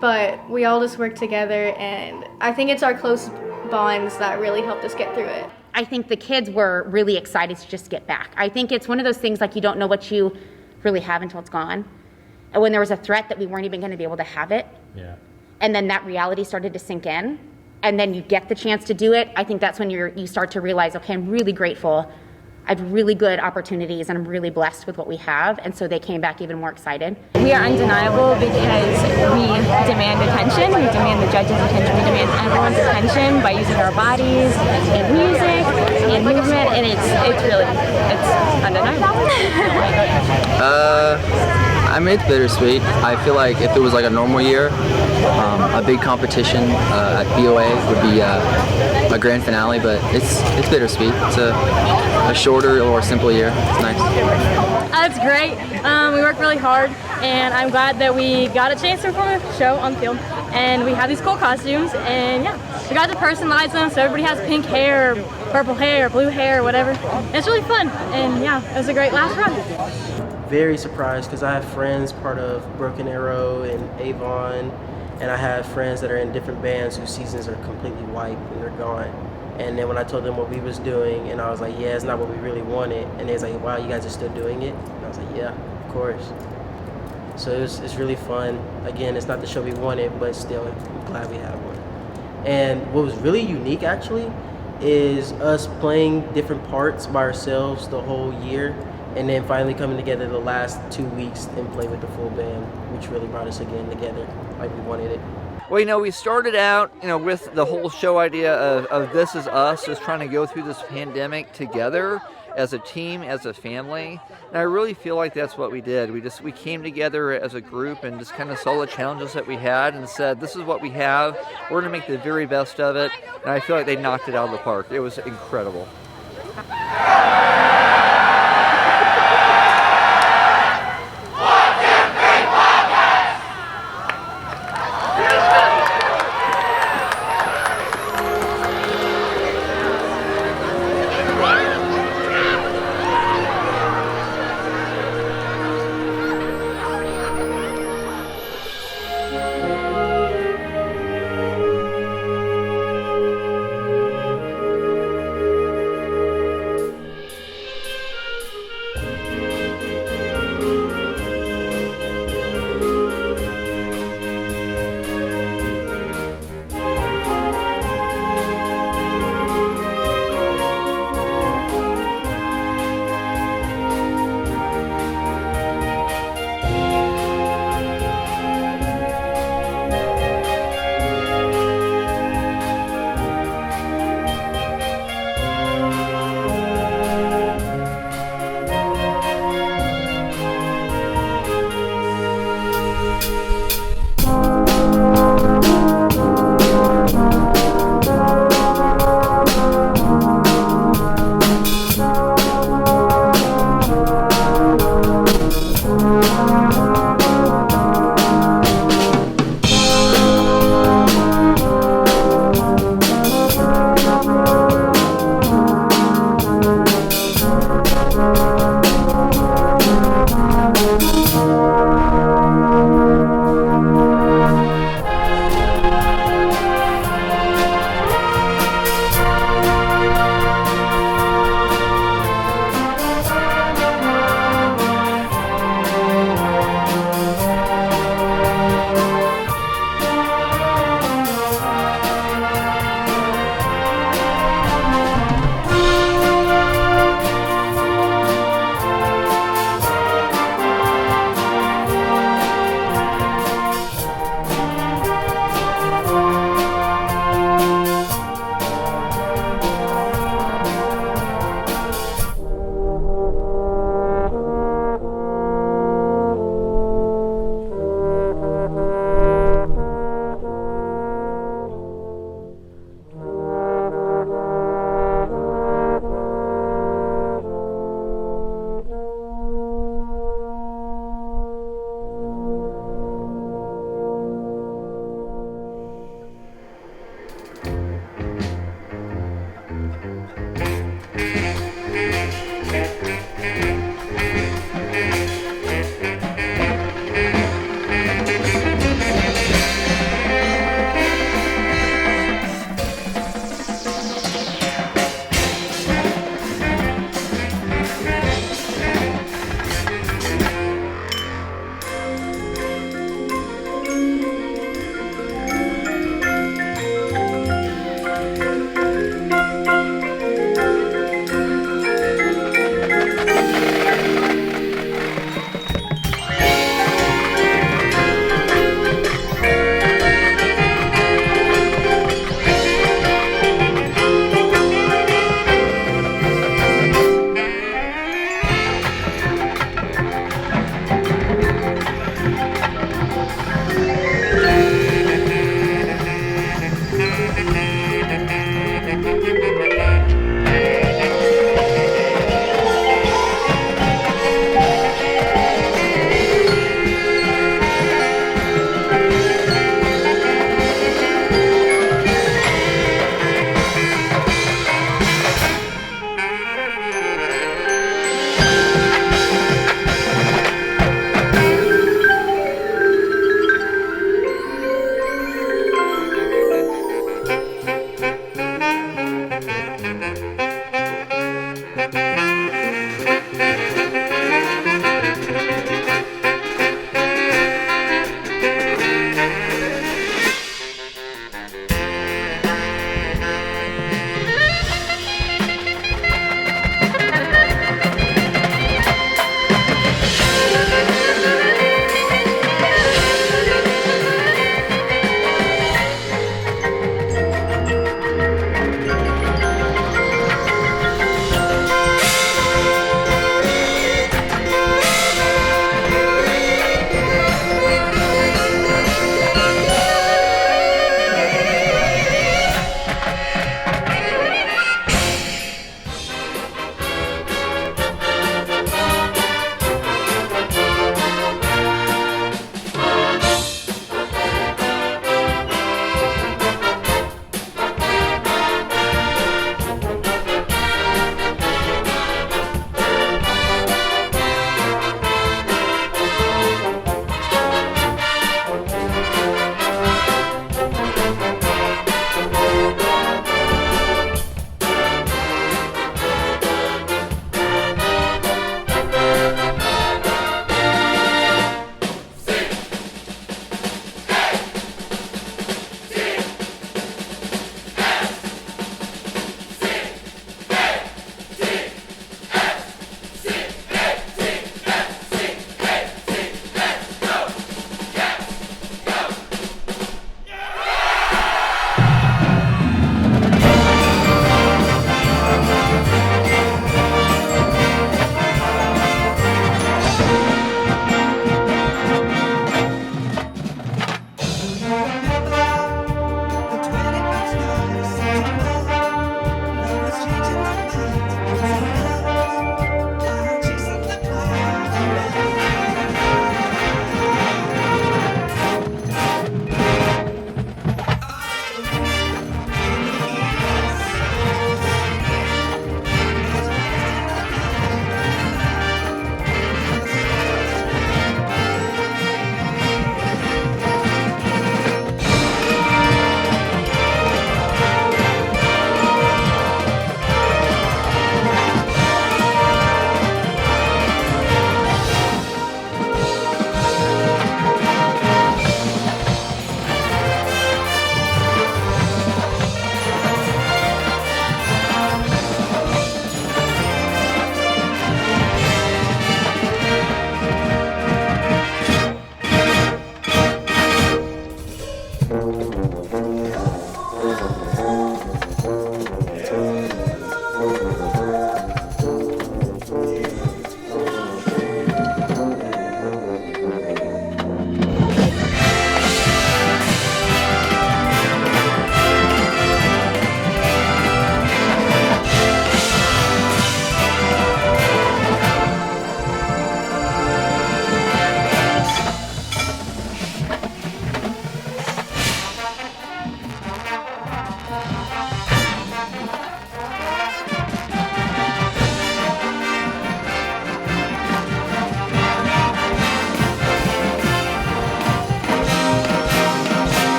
but we all just worked together, and I think it's our close bonds that really helped us get through it. I think the kids were really excited to just get back. I think it's one of those things like you don't know what you really have until it's gone. And when there was a threat that we weren't even going to be able to have it, and then that reality started to sink in, and then you get the chance to do it, I think that's when you start to realize, okay, I'm really grateful. I have really good opportunities, and I'm really blessed with what we have, and so they came back even more excited. We are undeniable because we demand attention, we demand the judges' attention, we demand everyone's attention by using our bodies and music and movement, and it's undeniable. I mean, it's bittersweet. I feel like if it was like a normal year, a big competition at BOA would be a grand finale, but it's bittersweet. It's a shorter or simple year. It's nice. It's great. We worked really hard, and I'm glad that we got a chance to perform a show on the field. And we have these cool costumes, and yeah, we got to personalize them so everybody has pink hair, purple hair, blue hair, whatever. It's really fun, and yeah, it was a great last run. Very surprised because I have friends part of Broken Arrow and Avon, and I have friends that are in different bands whose seasons are completely wiped and they're gone. And then when I told them what we was doing, and I was like, yeah, it's not what we really wanted, and they was like, wow, you guys are still doing it? And I was like, yeah, of course. So it's really fun. Again, it's not the show we wanted, but still, I'm glad we have one. And what was really unique, actually, is us playing different parts by ourselves the whole year, and then finally coming together the last 2 weeks and play with the full band, which really brought us again together like we wanted it. Well, you know, we started out, you know, with the whole show idea of This Is Us, just trying to go through this pandemic together as a team, as a family. And I really feel like that's what we did. We came together as a group and just kind of saw the challenges that we had and said, this is what we have. We're going to make the very best of it. And I feel like they knocked it out of the park. It was incredible.